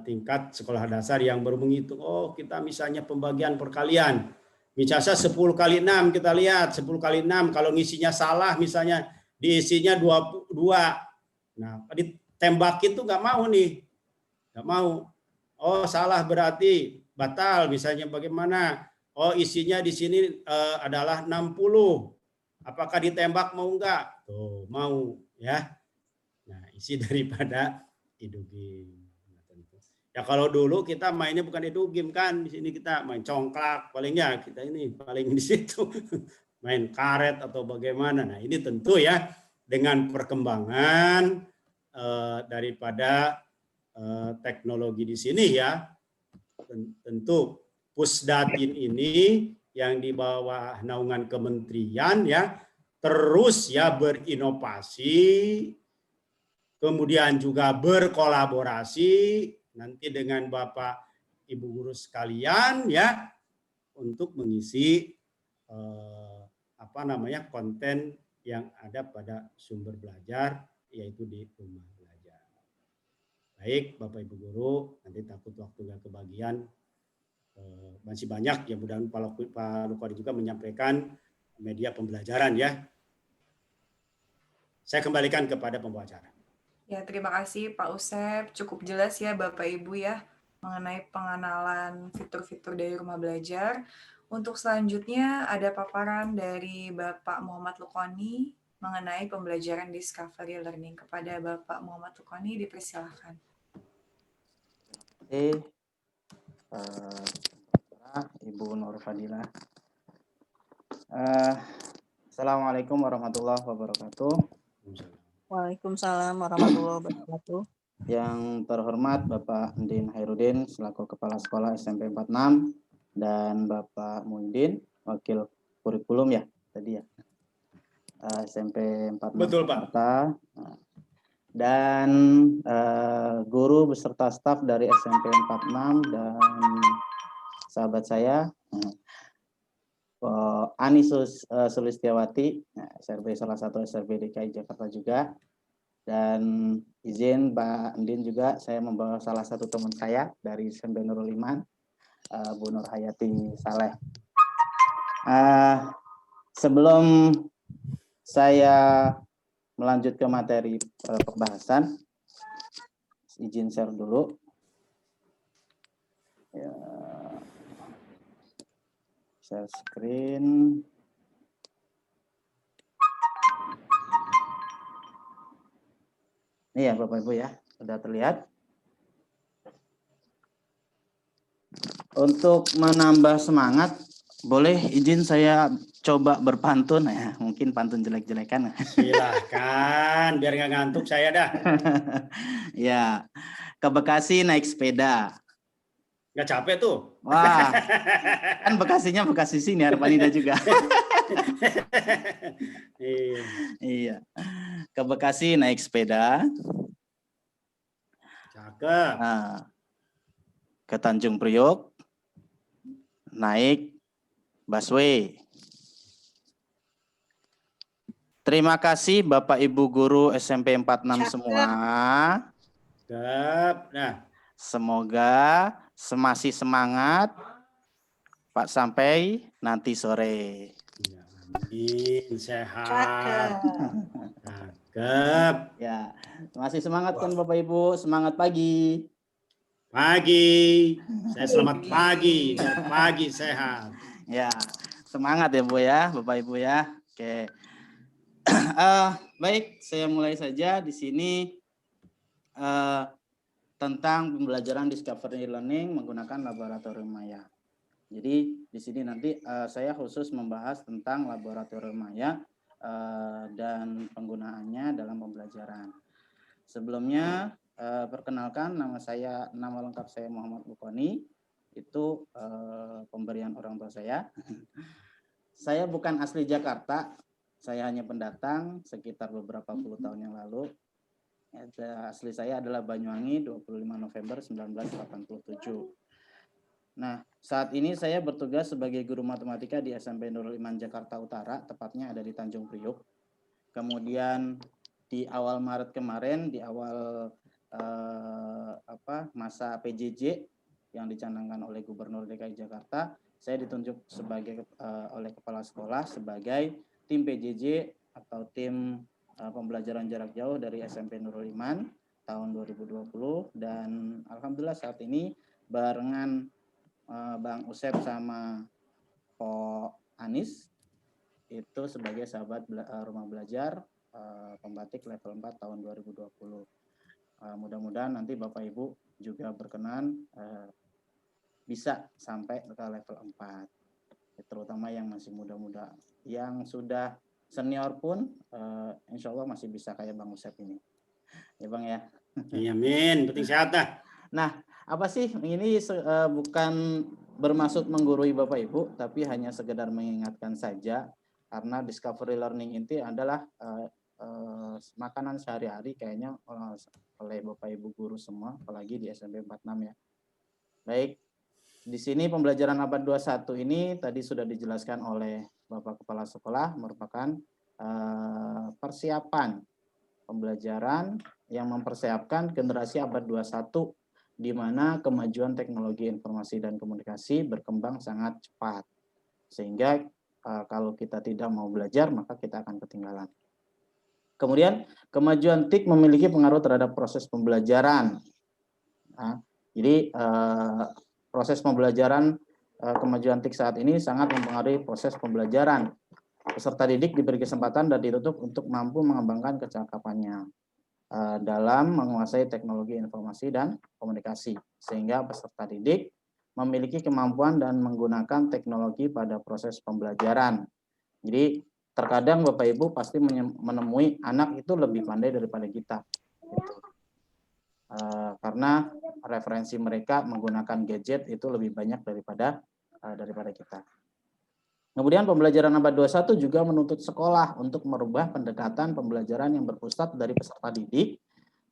tingkat sekolah dasar yang baru menghitung. Oh, kita misalnya pembagian perkalian. Misalnya 10 kali 6 kita lihat 10 kali 6 kalau ngisinya salah misalnya diisinya 22. Nah, ditembakin tuh nggak mau nih. Nggak mau. Oh, salah berarti batal misalnya bagaimana? Oh, isinya di sini adalah 60. Apakah ditembak mau enggak? Tuh, mau ya. Nah, isi daripada edugame. Ya kalau dulu kita mainnya bukan edugame kan, di sini kita main congklak palingnya kita ini paling di situ. Main karet atau bagaimana. Nah, ini tentu ya dengan perkembangan daripada teknologi di sini ya, tentu Pusdatin ini yang di bawah naungan kementerian ya terus ya berinovasi, kemudian juga berkolaborasi nanti dengan Bapak Ibu guru sekalian ya untuk mengisi konten yang ada pada sumber belajar yaitu di rumah belajar. Baik Bapak Ibu guru, nanti takut waktu nggak kebagian masih banyak ya, mudah-mudahan Pak Lukori juga menyampaikan media pembelajaran ya. Saya kembalikan kepada pembawa acara.
Ya, terima kasih Pak Usep. Cukup jelas ya Bapak Ibu ya mengenai pengenalan fitur-fitur dari rumah belajar. Untuk selanjutnya ada paparan dari Bapak Muhammad Lukoni mengenai pembelajaran discovery learning. Kepada Bapak Muhammad Lukoni dipersilakan.
Ibu Nur Fadilah. Assalamualaikum warahmatullahi wabarakatuh.
Waalaikumsalam warahmatullahi wabarakatuh.
Yang terhormat Bapak Ndin Hairudin selaku Kepala Sekolah SMP 46 dan Bapak Muhyiddin Wakil Kurikulum ya tadi ya SMP 46
Betul Pak.
Dan guru beserta staf dari SMP 46 dan sahabat saya, Ani Sulistiawati, SRB salah satu SRB DKI Jakarta juga. Dan izin Mbak Andin juga, saya membawa salah satu teman saya dari SMP Nurul Iman, Bu Nur Hayati Saleh. Sebelum saya melanjut ke materi pembahasan, izin share dulu. Ya, share screen. Ini ya Bapak Ibu ya, sudah terlihat. Untuk menambah semangat, boleh izin saya coba berpantun ya, mungkin pantun jelek-jelekan.
Silahkan, biar nggak ngantuk saya dah.
Ya, ke Bekasi naik sepeda.
Nggak capek tuh.
Wah, kan Bekasinya Bekasi sini, Harapanida juga. Iya, ke Bekasi naik sepeda.
Cakep.
Nah, ke Tanjung Priok naik busway. Terima kasih Bapak Ibu guru SMP 46 semua.
Cakep. Nah,
semoga masih semangat Pak sampai nanti sore.
amin, sehat. Cakep.
Ya, masih semangat kan Bapak Ibu? Semangat pagi.
Pagi. Saya selamat pagi. Biar pagi sehat.
Ya, semangat ya Bu ya, Bapak Ibu ya. Oke. Baik, saya mulai saja di sini tentang pembelajaran discovery learning menggunakan laboratorium maya. Jadi di sini nanti saya khusus membahas tentang laboratorium maya dan penggunaannya dalam pembelajaran. Sebelumnya perkenalkan, nama lengkap saya Muhammad Bukhoni. Itu pemberian orang tua saya. Saya bukan asli Jakarta, saya hanya pendatang sekitar beberapa puluh tahun yang lalu. Asli saya adalah Banyuwangi, 25 November 1987. Nah, saat ini saya bertugas sebagai guru matematika di SMP Nurul Iman Jakarta Utara, tepatnya ada di Tanjung Priok. Kemudian di awal Maret kemarin, di awal masa PJJ yang dicanangkan oleh Gubernur DKI Jakarta, saya ditunjuk oleh kepala sekolah sebagai tim PJJ atau tim pembelajaran jarak jauh dari SMP Nurul Iman tahun 2020, dan alhamdulillah saat ini barengan Bang Usep sama Po Anis itu sebagai sahabat rumah belajar pembatik level 4 tahun 2020. Mudah-mudahan nanti Bapak Ibu juga berkenan bisa sampai ke level 4, terutama yang masih muda-muda. Yang sudah senior pun insya Allah masih bisa kayak Bang Usep ini. Ya Bang ya.
Amin, penting sehat dah.
Nah, apa sih ini bukan bermaksud menggurui Bapak Ibu, tapi hanya sekedar mengingatkan saja, karena discovery learning ini adalah makanan sehari-hari kayaknya oleh Bapak Ibu guru semua, apalagi di SMP 46 ya. Baik, di sini pembelajaran abad 21 ini tadi sudah dijelaskan oleh Bapak Kepala Sekolah, merupakan persiapan pembelajaran yang mempersiapkan generasi abad 21, di mana kemajuan teknologi informasi dan komunikasi berkembang sangat cepat. Sehingga kalau kita tidak mau belajar, maka kita akan ketinggalan. Kemudian, kemajuan TIK memiliki pengaruh terhadap proses pembelajaran. Nah, jadi, proses pembelajaran, kemajuan TIK saat ini sangat mempengaruhi proses pembelajaran. Peserta didik diberi kesempatan dan dituntut untuk mampu mengembangkan kecakapannya dalam menguasai teknologi informasi dan komunikasi, sehingga peserta didik memiliki kemampuan dan menggunakan teknologi pada proses pembelajaran. Jadi terkadang Bapak Ibu pasti menemui anak itu lebih pandai daripada kita, gitu. Karena referensi mereka menggunakan gadget itu lebih banyak daripada kita. Kemudian pembelajaran abad 21 juga menuntut sekolah untuk merubah pendekatan pembelajaran yang berpusat dari peserta didik,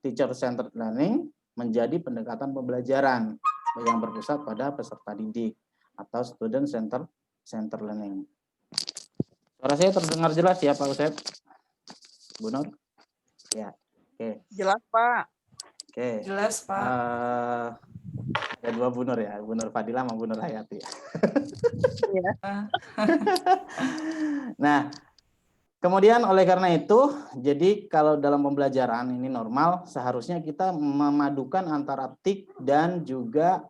teacher-centered learning, menjadi pendekatan pembelajaran yang berpusat pada peserta didik. atau student center learning. Suara saya terdengar jelas ya Pak Usep? Bu Nur? Ya, oke.
Jelas, Pak.
Oke.
Jelas, Pak.
Ada dua Bu Nur ya, Bu Nur Fadila sama Bu Nur Hayati.
Iya.
Nah, kemudian oleh karena itu, jadi kalau dalam pembelajaran ini normal, seharusnya kita memadukan antara TIK dan juga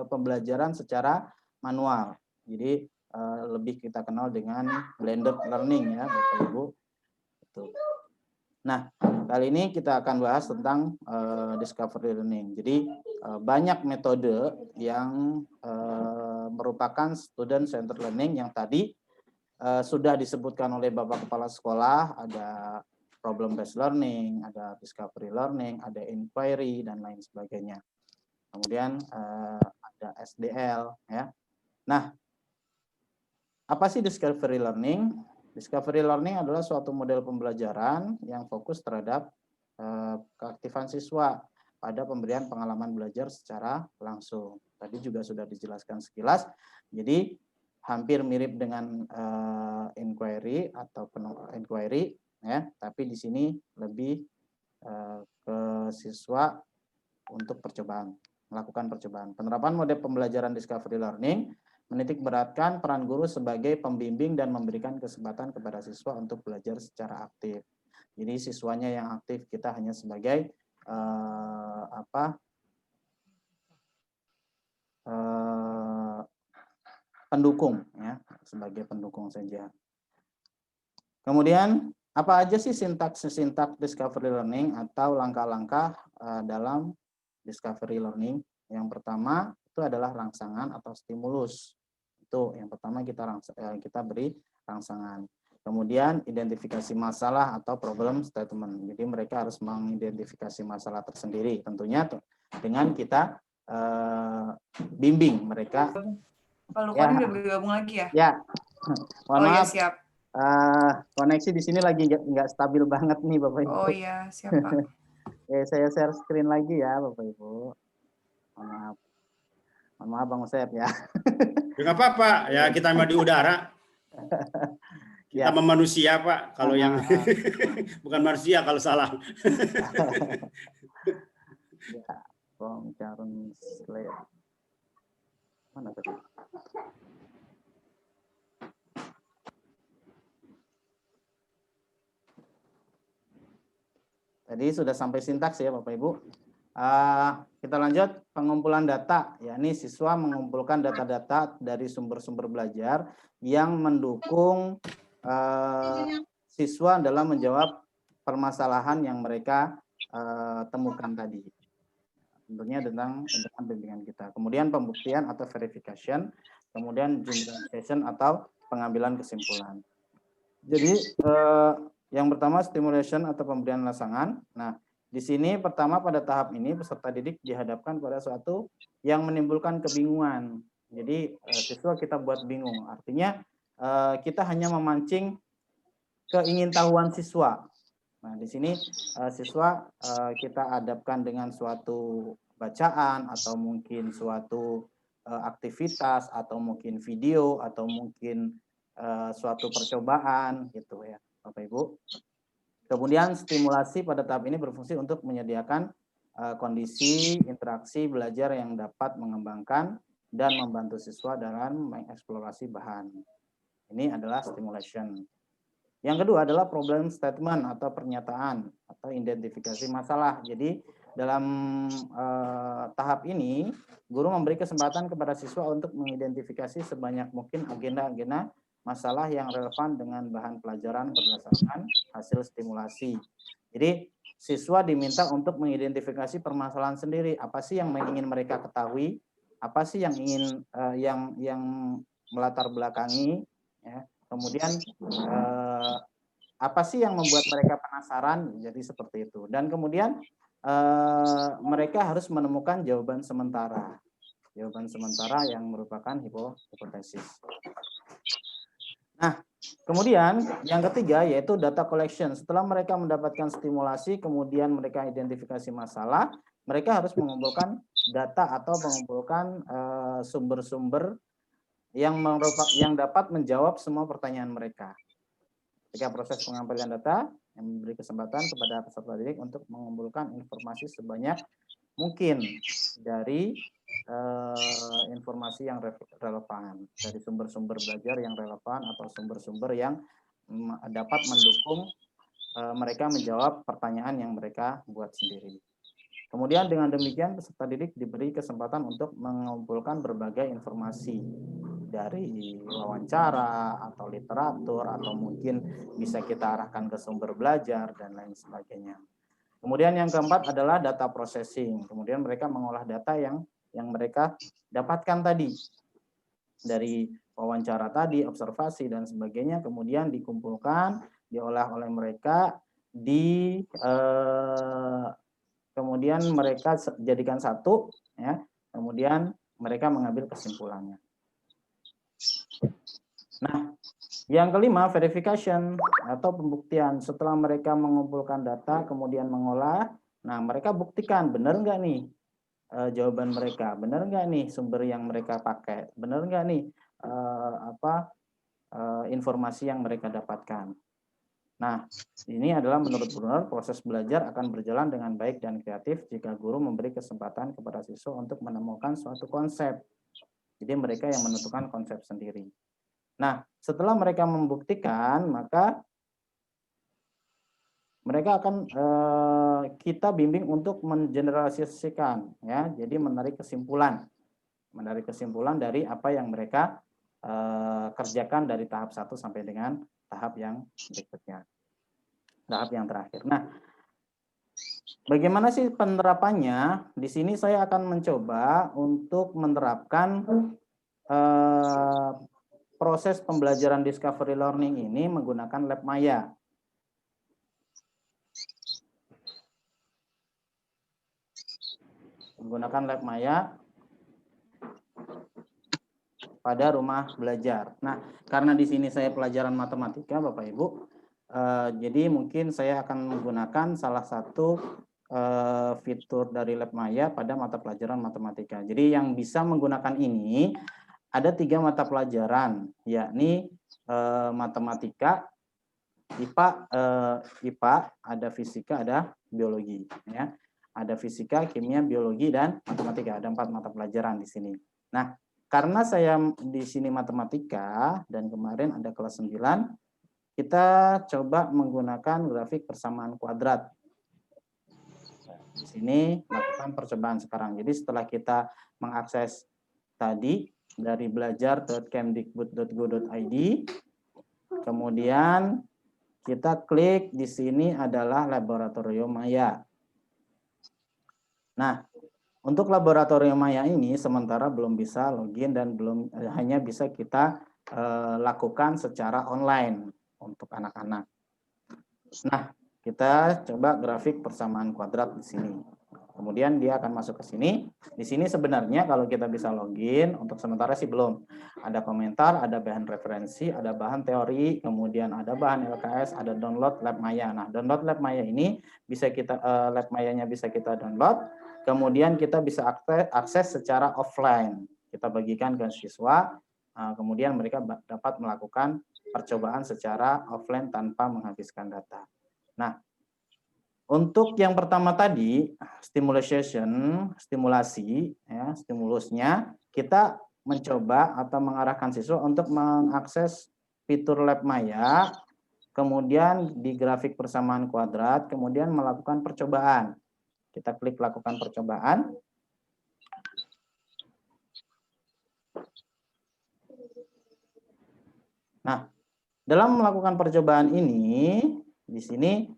pembelajaran secara manual. Jadi lebih kita kenal dengan blended learning ya, Bapak Ibu. Nah, kali ini kita akan bahas tentang discovery learning. Jadi banyak metode yang merupakan student centered learning yang tadi sudah disebutkan oleh Bapak Kepala Sekolah, ada problem based learning, ada discovery learning, ada inquiry dan lain sebagainya. Kemudian ada SDL ya. Nah, apa sih discovery learning? Discovery learning adalah suatu model pembelajaran yang fokus terhadap keaktifan siswa pada pemberian pengalaman belajar secara langsung. Tadi juga sudah dijelaskan sekilas. Jadi hampir mirip dengan inquiry atau inquiry ya, tapi di sini lebih ke siswa untuk percobaan, melakukan percobaan. Penerapan model pembelajaran discovery learning menitik beratkan peran guru sebagai pembimbing dan memberikan kesempatan kepada siswa untuk belajar secara aktif. Jadi siswanya yang aktif, kita hanya sebagai pendukung ya, sebagai pendukung saja. Kemudian apa aja sih sintaks discovery learning atau langkah-langkah dalam discovery learning? Yang pertama itu adalah rangsangan atau stimulus. Itu yang pertama kita beri rangsangan. Kemudian identifikasi masalah atau problem statement. Jadi mereka harus mengidentifikasi masalah tersendiri. Tentunya dengan kita bimbing mereka.
Pak Lukman udah bergabung lagi ya?
Ya, mohon maaf.
Ya, siap.
Koneksi di sini lagi nggak stabil banget nih Bapak Ibu.
Oh iya, siap Pak.
Oke, saya share screen lagi ya Bapak Ibu. Mohon maaf. Mohon maaf Bang Usep ya.
Enggak apa-apa, ya kita mah di udara. Kita manusia Pak, kalau yang bukan manusia kalau salah.
Ya, Bang Carun Slayer. Mana tadi? Tadi sudah sampai sintaks ya Bapak Ibu. Kita lanjut pengumpulan data, yakni siswa mengumpulkan data-data dari sumber-sumber belajar yang mendukung siswa dalam menjawab permasalahan yang mereka temukan tadi. Tentunya tentang bimbingan kita. Kemudian pembuktian atau verification, kemudian generalization atau pengambilan kesimpulan. Jadi yang pertama stimulation atau pemberian rangsangan. Nah, di sini pertama pada tahap ini peserta didik dihadapkan pada suatu yang menimbulkan kebingungan. Jadi siswa kita buat bingung. Artinya kita hanya memancing keingintahuan siswa. Nah, di sini siswa kita hadapkan dengan suatu bacaan atau mungkin suatu aktivitas atau mungkin video atau mungkin suatu percobaan gitu ya Bapak Ibu. Kemudian stimulasi pada tahap ini berfungsi untuk menyediakan kondisi interaksi belajar yang dapat mengembangkan dan membantu siswa dalam mengeksplorasi bahan. Ini adalah stimulation. Yang kedua adalah problem statement atau pernyataan atau identifikasi masalah. Jadi dalam tahap ini guru memberi kesempatan kepada siswa untuk mengidentifikasi sebanyak mungkin agenda-agenda masalah yang relevan dengan bahan pelajaran berdasarkan hasil stimulasi. Jadi siswa diminta untuk mengidentifikasi permasalahan sendiri. Apa sih yang ingin mereka ketahui? Apa sih yang ingin yang melatar belakangi? Ya. Kemudian apa sih yang membuat mereka penasaran? Jadi seperti itu. Dan kemudian mereka harus menemukan jawaban sementara. Jawaban sementara yang merupakan hipotesis. Nah, kemudian yang ketiga yaitu data collection. Setelah mereka mendapatkan stimulasi, kemudian mereka identifikasi masalah, mereka harus mengumpulkan data atau mengumpulkan sumber-sumber yang dapat menjawab semua pertanyaan mereka. Ketika proses pengambilan data yang memberi kesempatan kepada peserta didik untuk mengumpulkan informasi sebanyak mungkin dari informasi yang relevan, dari sumber-sumber belajar yang relevan atau sumber-sumber yang dapat mendukung mereka menjawab pertanyaan yang mereka buat sendiri. Kemudian dengan demikian peserta didik diberi kesempatan untuk mengumpulkan berbagai informasi dari wawancara atau literatur atau mungkin bisa kita arahkan ke sumber belajar dan lain sebagainya. Kemudian yang keempat adalah data processing. Kemudian mereka mengolah data yang mereka dapatkan tadi dari wawancara tadi, observasi dan sebagainya, kemudian dikumpulkan, diolah oleh mereka, kemudian mereka jadikan satu, ya. Kemudian mereka mengambil kesimpulannya. Nah, yang kelima, verification atau pembuktian. Setelah mereka mengumpulkan data, kemudian mengolah, nah mereka buktikan benar nggak nih jawaban mereka, benar nggak nih sumber yang mereka pakai, benar nggak nih informasi yang mereka dapatkan. Nah, ini adalah menurut Brunner, proses belajar akan berjalan dengan baik dan kreatif jika guru memberi kesempatan kepada siswa untuk menemukan suatu konsep. Jadi mereka yang menentukan konsep sendiri. Nah, setelah mereka membuktikan, maka mereka akan kita bimbing untuk mengeneralisasikan, ya. Jadi menarik kesimpulan dari apa yang mereka kerjakan dari tahap 1 sampai dengan tahap yang berikutnya, tahap yang terakhir. Nah, bagaimana sih penerapannya? Di sini saya akan mencoba untuk menerapkan proses pembelajaran discovery learning ini menggunakan Lab Maya. Menggunakan Lab Maya pada rumah belajar. Nah, karena di sini saya pelajaran matematika, Bapak Ibu, jadi mungkin saya akan menggunakan salah satu fitur dari Lab Maya pada mata pelajaran matematika. Jadi yang bisa menggunakan ini ada 3 mata pelajaran, yakni matematika, IPA, ada fisika, ada biologi. Ya. Ada fisika, kimia, biologi, dan matematika. Ada 4 mata pelajaran di sini. Nah, karena saya di sini matematika dan kemarin ada kelas 9, kita coba menggunakan grafik persamaan kuadrat. Di sini lakukan percobaan sekarang. Jadi setelah kita mengakses tadi dari belajar.kemdikbud.go.id, kemudian kita klik di sini adalah laboratorium Maya. Nah, untuk laboratorium Maya ini sementara belum bisa login dan hanya bisa kita lakukan secara online untuk anak-anak. Nah, kita coba grafik persamaan kuadrat di sini. Kemudian dia akan masuk ke sini. Di sini sebenarnya kalau kita bisa login, untuk sementara sih belum. Ada komentar, ada bahan referensi, ada bahan teori, kemudian ada bahan LKS, ada download Lab Maya. Nah, download Lab Maya ini bisa kita Lab Mayanya bisa kita download. Kemudian kita bisa akses secara offline. Kita bagikan ke siswa, kemudian mereka dapat melakukan percobaan secara offline tanpa menghabiskan data. Nah, untuk yang pertama tadi, stimulasi, ya, stimulusnya, kita mencoba atau mengarahkan siswa untuk mengakses fitur Lab Maya, kemudian di grafik persamaan kuadrat, kemudian melakukan percobaan. Kita klik lakukan percobaan. Nah, dalam melakukan percobaan ini, di sini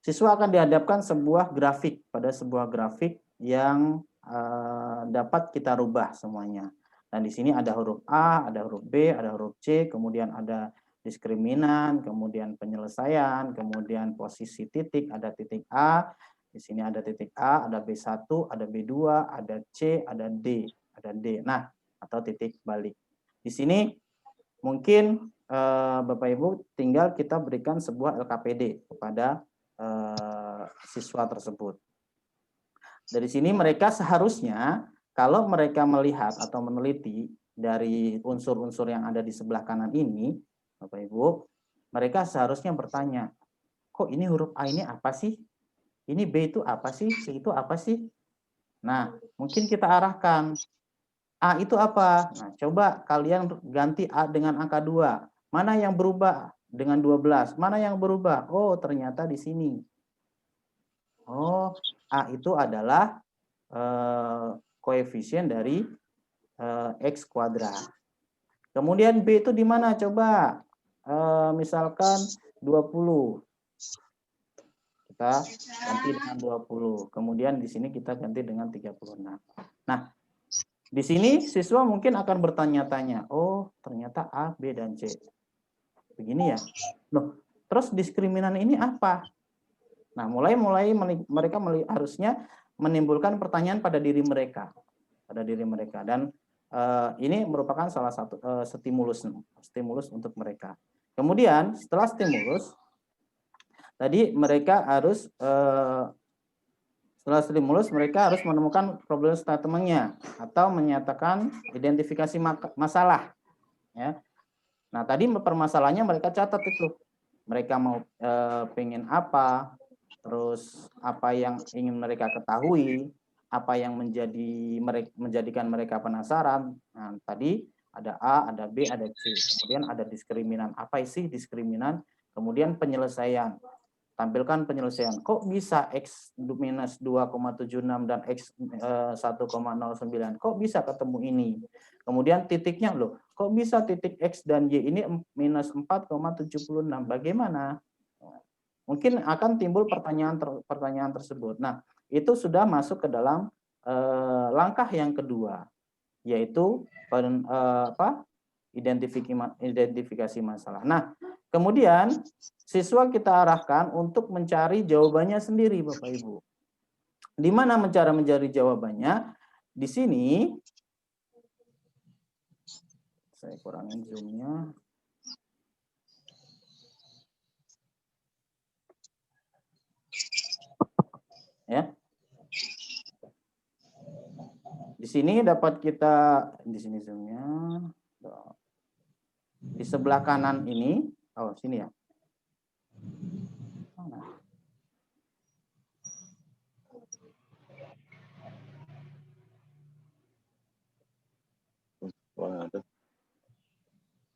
siswa akan dihadapkan sebuah grafik, pada sebuah grafik yang dapat kita rubah semuanya. Dan di sini ada huruf A, ada huruf B, ada huruf C, kemudian ada diskriminan, kemudian penyelesaian, kemudian posisi titik, ada titik A, di sini ada titik A, ada B1, ada B2, ada C, ada D, Nah, atau titik balik. Di sini mungkin Bapak Ibu tinggal kita berikan sebuah LKPD kepada siswa tersebut. Dari sini mereka seharusnya kalau mereka melihat atau meneliti dari unsur-unsur yang ada di sebelah kanan ini, Bapak Ibu, mereka seharusnya bertanya, kok ini huruf A ini apa sih? Ini B itu apa sih? C itu apa sih? Nah, mungkin kita arahkan, A itu apa? Nah, coba kalian ganti A dengan angka 2. Mana yang berubah dengan 12? Mana yang berubah? Oh, ternyata di sini. Oh, A itu adalah koefisien dari X kuadrat. Kemudian B itu di mana? Coba misalkan 20. Kita ganti dengan 20. Kemudian di sini kita ganti dengan 36. Nah, di sini siswa mungkin akan bertanya-tanya, oh ternyata A, B, dan C. Begini ya. Loh, terus diskriminan ini apa? Nah, mereka harusnya menimbulkan pertanyaan pada diri mereka. Dan ini merupakan salah satu stimulus untuk mereka. Kemudian setelah stimulus, tadi mereka harus setelah stimulus mereka harus menemukan problem statement-nya atau menyatakan identifikasi masalah. Ya. Nah, tadi permasalahannya mereka catat itu. Mereka mau pengen apa, terus apa yang ingin mereka ketahui, apa yang menjadikan mereka penasaran. Nah, tadi ada A, ada B, ada C. Kemudian ada diskriminan. Apa sih diskriminan? Kemudian penyelesaian. Tampilkan penyelesaian. Kok bisa X minus 2,76 dan X 1,09? Kok bisa ketemu ini? Kemudian titiknya loh. Kok bisa titik X dan Y ini minus 4,76? Bagaimana? Mungkin akan timbul pertanyaan tersebut. Nah, itu sudah masuk ke dalam langkah yang kedua, yaitu identifikasi masalah. Nah, kemudian siswa kita arahkan untuk mencari jawabannya sendiri, Bapak Ibu. Di mana mencari jawabannya? Di sini saya kurangin zoom-nya. Ya. Di sini dapat kita di sini zoom-nya. Di sebelah kanan ini, oh sini ya.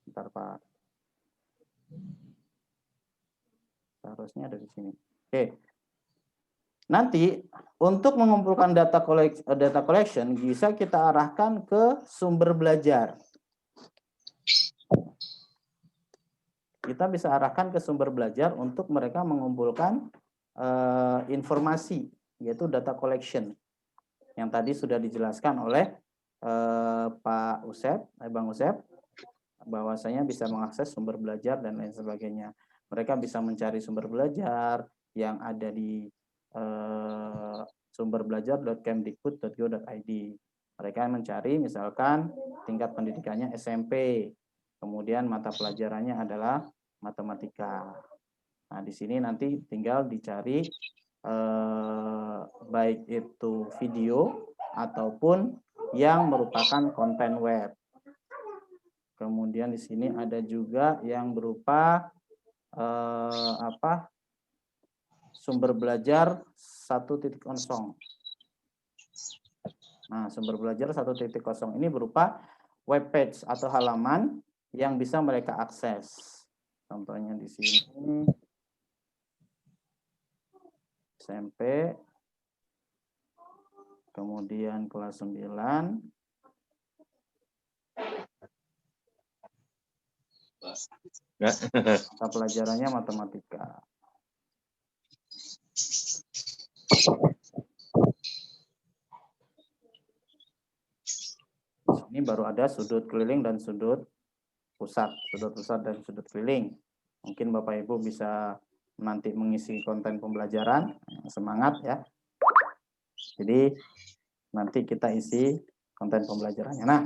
Bentar, Pak. Seharusnya ada di sini. Oke. Nanti untuk mengumpulkan data collection bisa kita arahkan ke sumber belajar. Kita bisa arahkan ke sumber belajar untuk mereka mengumpulkan informasi, yaitu data collection. Yang tadi sudah dijelaskan oleh Pak Usep, Bang Usep, bahwasanya bisa mengakses sumber belajar dan lain sebagainya. Mereka bisa mencari sumber belajar yang ada di sumberbelajar.kemdikbud.go.id. Mereka mencari misalkan tingkat pendidikannya SMP, kemudian mata pelajarannya adalah matematika. Nah, di sini nanti tinggal dicari baik itu video ataupun yang merupakan konten web. Kemudian di sini ada juga yang berupa sumber belajar 1.0. Nah, sumber belajar 1.0 ini berupa web page atau halaman yang bisa mereka akses. Contohnya di sini SMP, kemudian kelas 9, mata pelajarannya matematika. Ini baru ada sudut keliling dan sudut pusat dan sudut keliling. Mungkin Bapak Ibu bisa nanti mengisi konten pembelajaran, semangat ya. Jadi nanti kita isi konten pembelajarannya. Nah,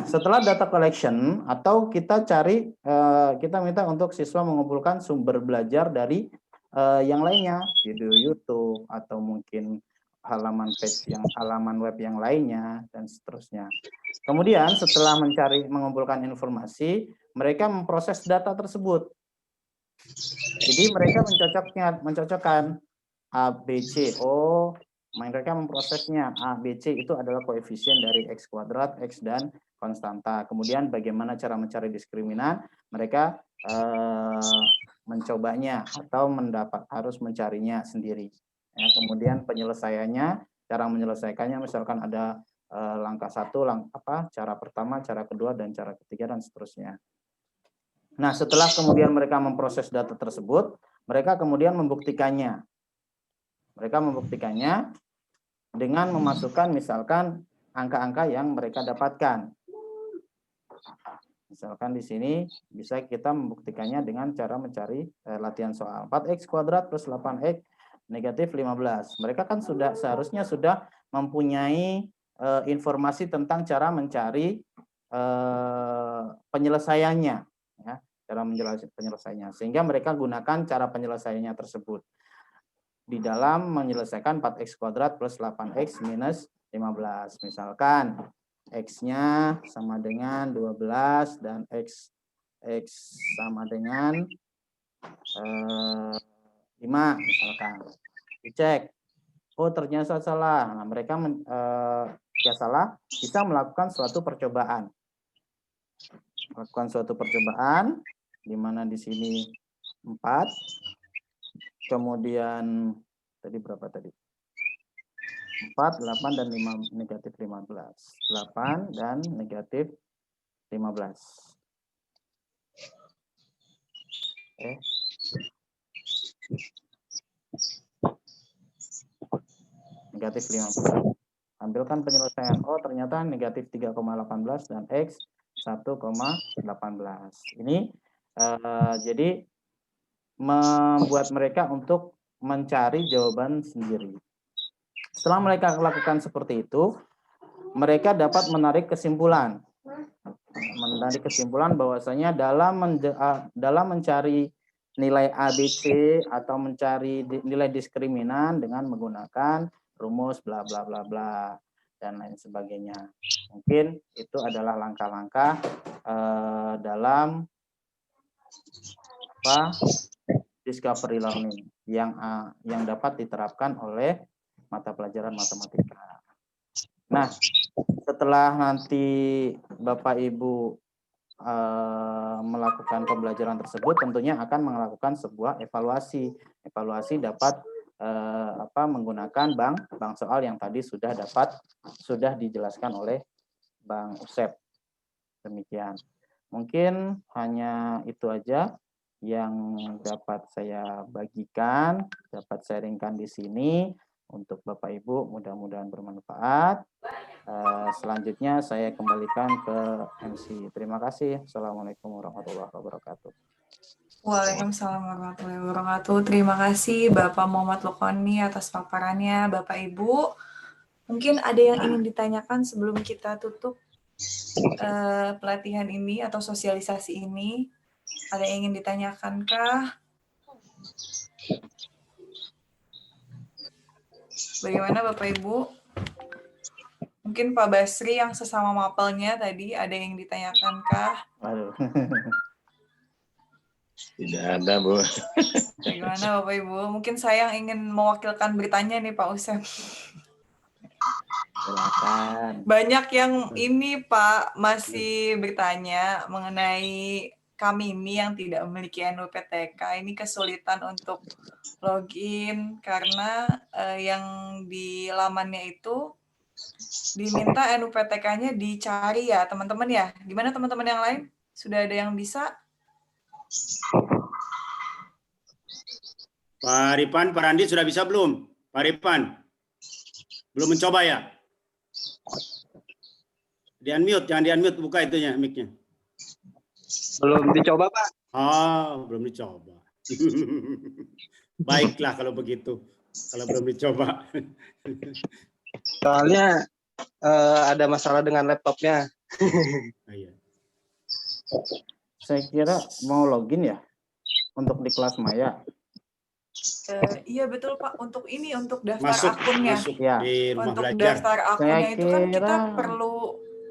setelah data collection atau kita cari, kita minta untuk siswa mengumpulkan sumber belajar dari yang lainnya, video YouTube atau mungkin halaman page yang halaman web yang lainnya dan seterusnya. Kemudian setelah mengumpulkan informasi, mereka memproses data tersebut. Jadi mereka mencocokkan A, B, C. Oh, mereka memprosesnya. A, B, C itu adalah koefisien dari X kuadrat, X dan konstanta. Kemudian bagaimana cara mencari diskriminan? Mereka mencobanya atau harus mencarinya sendiri. Ya, kemudian penyelesaiannya, cara menyelesaikannya misalkan ada langkah 1, cara pertama, cara kedua, dan cara ketiga, dan seterusnya. Nah, setelah kemudian mereka memproses data tersebut, mereka kemudian membuktikannya. Mereka membuktikannya dengan memasukkan misalkan angka-angka yang mereka dapatkan. Misalkan di sini bisa kita membuktikannya dengan cara mencari latihan soal. 4x kuadrat plus 8x negatif 15. Mereka kan seharusnya sudah mempunyai informasi tentang cara mencari penyelesaiannya, ya, cara penyelesaiannya. Sehingga mereka gunakan cara penyelesaiannya tersebut di dalam menyelesaikan 4x kuadrat plus 8x minus 15. Misalkan X-nya sama dengan 12 dan X sama dengan 5 misalkan. Dicek. Oh, ternyata salah. Nah, mereka salah bisa melakukan suatu percobaan. Melakukan suatu percobaan di mana di sini 4. Kemudian tadi berapa tadi? 4, 8, dan 5, negatif 15. 8 dan negatif 15. Oke. Negatif 15. Ambilkan penyelesaian. Oh, ternyata negatif 3,18 dan X 1,18. Ini jadi membuat mereka untuk mencari jawaban sendiri. Setelah mereka lakukan seperti itu, mereka dapat menarik kesimpulan. Menarik kesimpulan bahwasanya dalam mencari nilai ABC atau mencari nilai diskriminan dengan menggunakan rumus bla bla bla bla dan lain sebagainya. Mungkin itu adalah langkah-langkah dalam discovery learning yang dapat diterapkan oleh mata pelajaran matematika. Nah, setelah nanti Bapak Ibu melakukan pembelajaran tersebut, tentunya akan melakukan sebuah evaluasi. Evaluasi dapat menggunakan bank soal yang tadi sudah dijelaskan oleh Bang Usep. Demikian. Mungkin hanya itu aja yang dapat saya bagikan, dapat sharingkan di sini. Untuk Bapak Ibu mudah-mudahan bermanfaat. Selanjutnya saya kembalikan ke MC. Terima kasih. Assalamualaikum warahmatullahi wabarakatuh.
Waalaikumsalam warahmatullahi wabarakatuh. Terima kasih Bapak Muhammad Lukoni atas paparannya. Bapak Ibu, mungkin ada yang ingin ditanyakan sebelum kita tutup pelatihan ini atau sosialisasi ini? Ada yang ingin ditanyakankah? Bagaimana Bapak Ibu? Mungkin Pak Basri yang sesama mapelnya tadi ada yang ditanyakankah?
Aduh.
Tidak ada, Bu.
Bagaimana Bapak Ibu? Mungkin saya yang ingin mewakilkan bertanya nih Pak Usep.
Silakan.
Banyak yang ini Pak masih bertanya mengenai kami ini yang tidak memiliki NUPTK ini kesulitan untuk login karena yang di lamannya itu diminta NUPTK-nya dicari ya teman-teman ya. Gimana teman-teman yang lain? Sudah ada yang bisa?
Pak Ripan, Pak Randi sudah bisa belum? Pak Ripan, belum mencoba ya? Di-unmute, jangan di-unmute, buka itunya, mic-nya.
Belum dicoba, Pak.
Oh, belum dicoba. Baiklah kalau begitu. Kalau belum dicoba.
Soalnya ada masalah dengan laptopnya.
Iya.
Saya kira mau login ya untuk di kelas Maya.
Iya betul Pak, untuk ini, untuk daftar
Masuk
akunnya.
masuk
Ya.
di rumah
Untuk
belajar.
daftar
Saya
akunnya itu kan kita
kira
perlu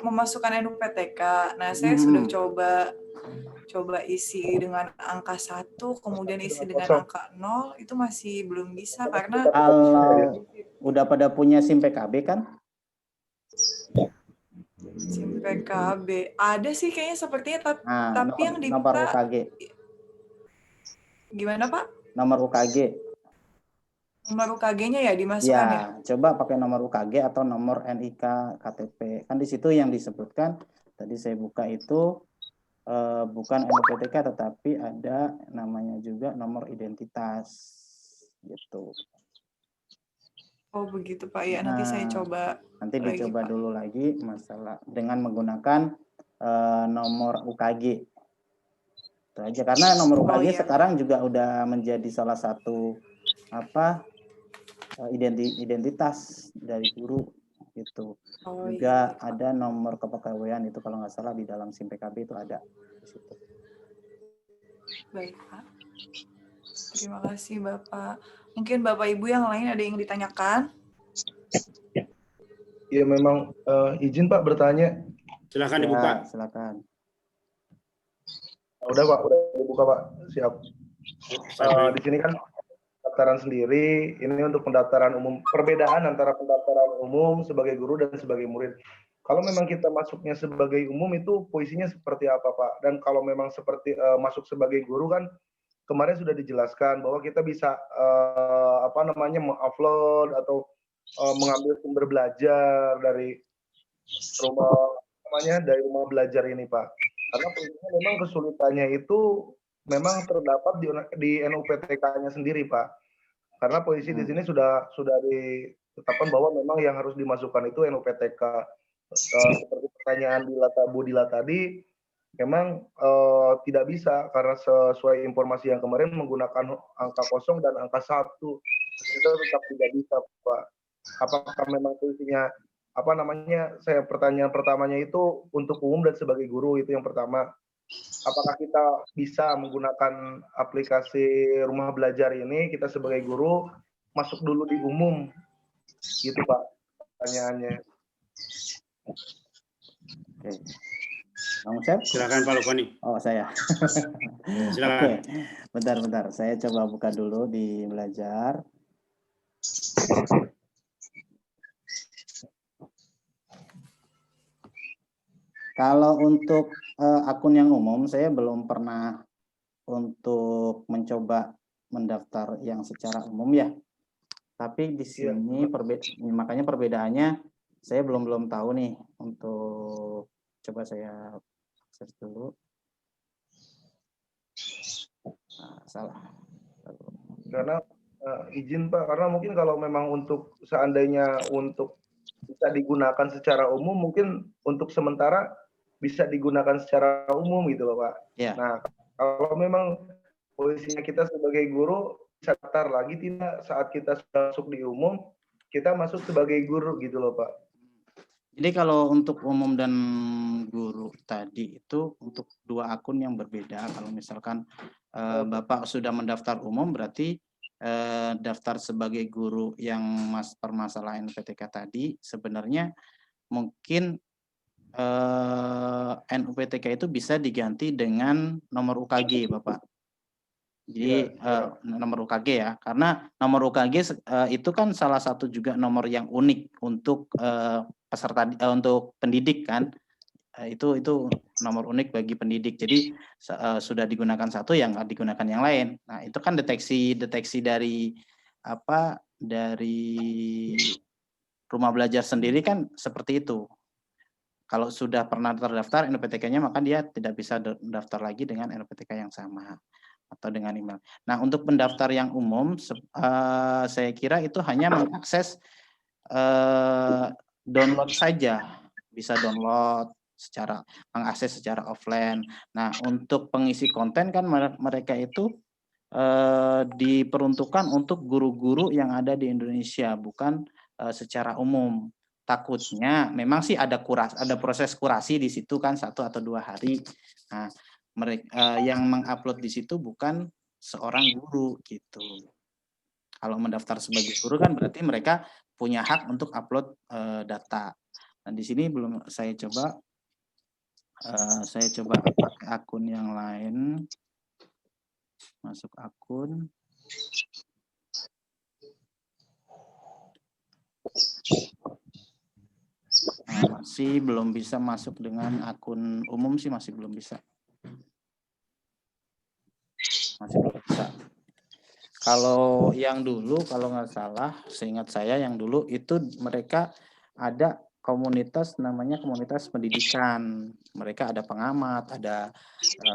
memasukkan NUPTK. Nah, saya sudah coba isi dengan angka 1, kemudian isi dengan angka 0, itu masih belum bisa karena
kalau udah pada punya SIM PKB kan?
SIM PKB ada sih kayaknya sepertinya,
Nah,
tapi yang
nomor
diminta
UKG.
gimana Pak?
Nomor UKG.
Nomor UKG-nya ya dimasukkan ya?
Ya, coba pakai nomor UKG atau nomor NIK KTP. Kan di situ yang disebutkan tadi saya buka itu bukan NUPTK tetapi ada namanya juga nomor identitas gitu.
Oh begitu Pak ya, nanti saya coba.
Nanti
lagi,
dicoba
Pak.
dulu lagi masalah dengan menggunakan nomor UKG. Itu aja karena nomor UKG
iya.
sekarang juga udah menjadi salah satu identitas dari guru gitu. Juga
iya.
ada nomor kepegawaian itu kalau nggak salah di dalam SIM PKB itu ada di situ.
Baik Pak. Terima kasih Bapak. Mungkin Bapak Ibu yang lain ada yang ditanyakan?
Iya memang izin Pak bertanya.
Silakan dibuka.
Silakan.
Udah Pak, udah dibuka Pak. Siap. Di sini kan pendaftaran sendiri, ini untuk pendaftaran umum. Perbedaan antara pendaftaran umum sebagai guru dan sebagai murid. Kalau memang kita masuknya sebagai umum itu posisinya seperti apa Pak? Dan kalau memang seperti masuk sebagai guru kan kemarin sudah dijelaskan bahwa kita bisa mengupload atau mengambil sumber belajar dari rumah belajar ini Pak. Karena memang kesulitannya itu memang terdapat di NUPTK-nya sendiri Pak. Karena posisi di sini sudah ditetapkan bahwa memang yang harus dimasukkan itu NUPTK. Seperti pertanyaan Bu Dila tadi, memang tidak bisa karena sesuai informasi yang kemarin menggunakan angka 0 dan angka 1. Itu tetap tidak bisa Pak. Apakah memang posisinya pertanyaan pertamanya itu untuk umum dan sebagai guru itu yang pertama. Apakah kita bisa menggunakan aplikasi rumah belajar ini kita sebagai guru masuk dulu di umum gitu Pak pertanyaannya.
Oke. Bang Ucep?
Silakan Pak Lukoni.
Oh saya.
Silakan.
Oke. Bentar. Saya coba buka dulu di belajar. Kalau untuk akun yang umum, saya belum pernah untuk mencoba mendaftar yang secara umum ya. Tapi di sini makanya perbedaannya saya belum tahu nih. Untuk coba saya akses dulu. Salah.
Karena izin Pak, karena mungkin kalau memang untuk seandainya untuk bisa digunakan secara umum, mungkin untuk sementara bisa digunakan secara umum gitu loh Pak.
Ya.
Nah, kalau memang posisinya kita sebagai guru, bisa daftar lagi tidak saat kita sudah masuk di umum, kita masuk sebagai guru gitu loh Pak.
Jadi kalau untuk umum dan guru tadi itu untuk dua akun yang berbeda. Kalau misalkan Bapak sudah mendaftar umum berarti daftar sebagai guru yang permasalahan NUPTK tadi sebenarnya mungkin NUPTK itu bisa diganti dengan nomor UKG Bapak. Jadi nomor UKG ya, karena nomor UKG itu kan salah satu juga nomor yang unik untuk peserta untuk pendidik kan. Itu nomor unik bagi pendidik. Jadi sudah digunakan satu yang nggak digunakan yang lain. Nah, itu kan deteksi dari dari rumah belajar sendiri kan seperti itu. Kalau sudah pernah terdaftar NUPTK-nya maka dia tidak bisa daftar lagi dengan NUPTK yang sama atau dengan email. Nah, untuk pendaftar yang umum saya kira itu hanya mengakses download saja. Bisa download mengakses secara offline. Nah, untuk pengisi konten kan mereka itu diperuntukkan untuk guru-guru yang ada di Indonesia, bukan secara umum. Takutnya memang sih ada proses kurasi di situ kan 1 atau 2 hari. Nah, mereka yang mengupload di situ bukan seorang guru gitu. Kalau mendaftar sebagai guru kan berarti mereka punya hak untuk upload data. Nah, di sini belum saya coba pakai akun yang lain. Masuk akun. Nah, masih belum bisa masuk dengan akun umum sih, masih belum bisa. Masih belum bisa. Kalau yang dulu, kalau nggak salah, seingat saya yang dulu itu mereka ada komunitas namanya komunitas pendidikan. Mereka ada pengamat, ada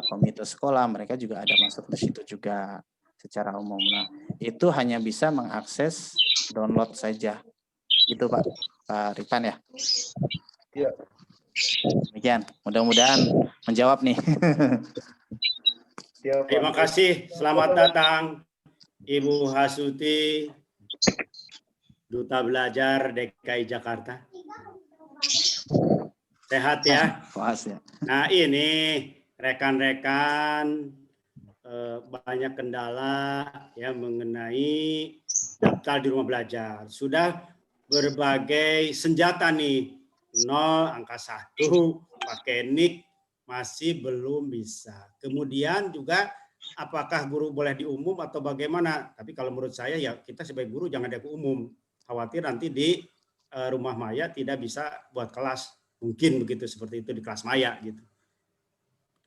komite sekolah, mereka juga ada masuk di situ juga secara umum. Nah, itu hanya bisa mengakses download saja. Itu Pak Rifan ya?
Iya.
Demikian, mudah-mudahan menjawab nih.
Terima kasih, selamat datang Ibu Hasuti, Duta Belajar DKI Jakarta. Sehat ya? Nah ini rekan-rekan banyak kendala ya mengenai daftar di rumah belajar. Sudah berbagai senjata nih, 0, angka 1, pakai nik, masih belum bisa. Kemudian juga apakah guru boleh diumum atau bagaimana? Tapi kalau menurut saya ya kita sebagai guru jangan ada umum. Khawatir nanti di rumah maya tidak bisa buat kelas. Mungkin begitu, seperti itu di kelas maya gitu.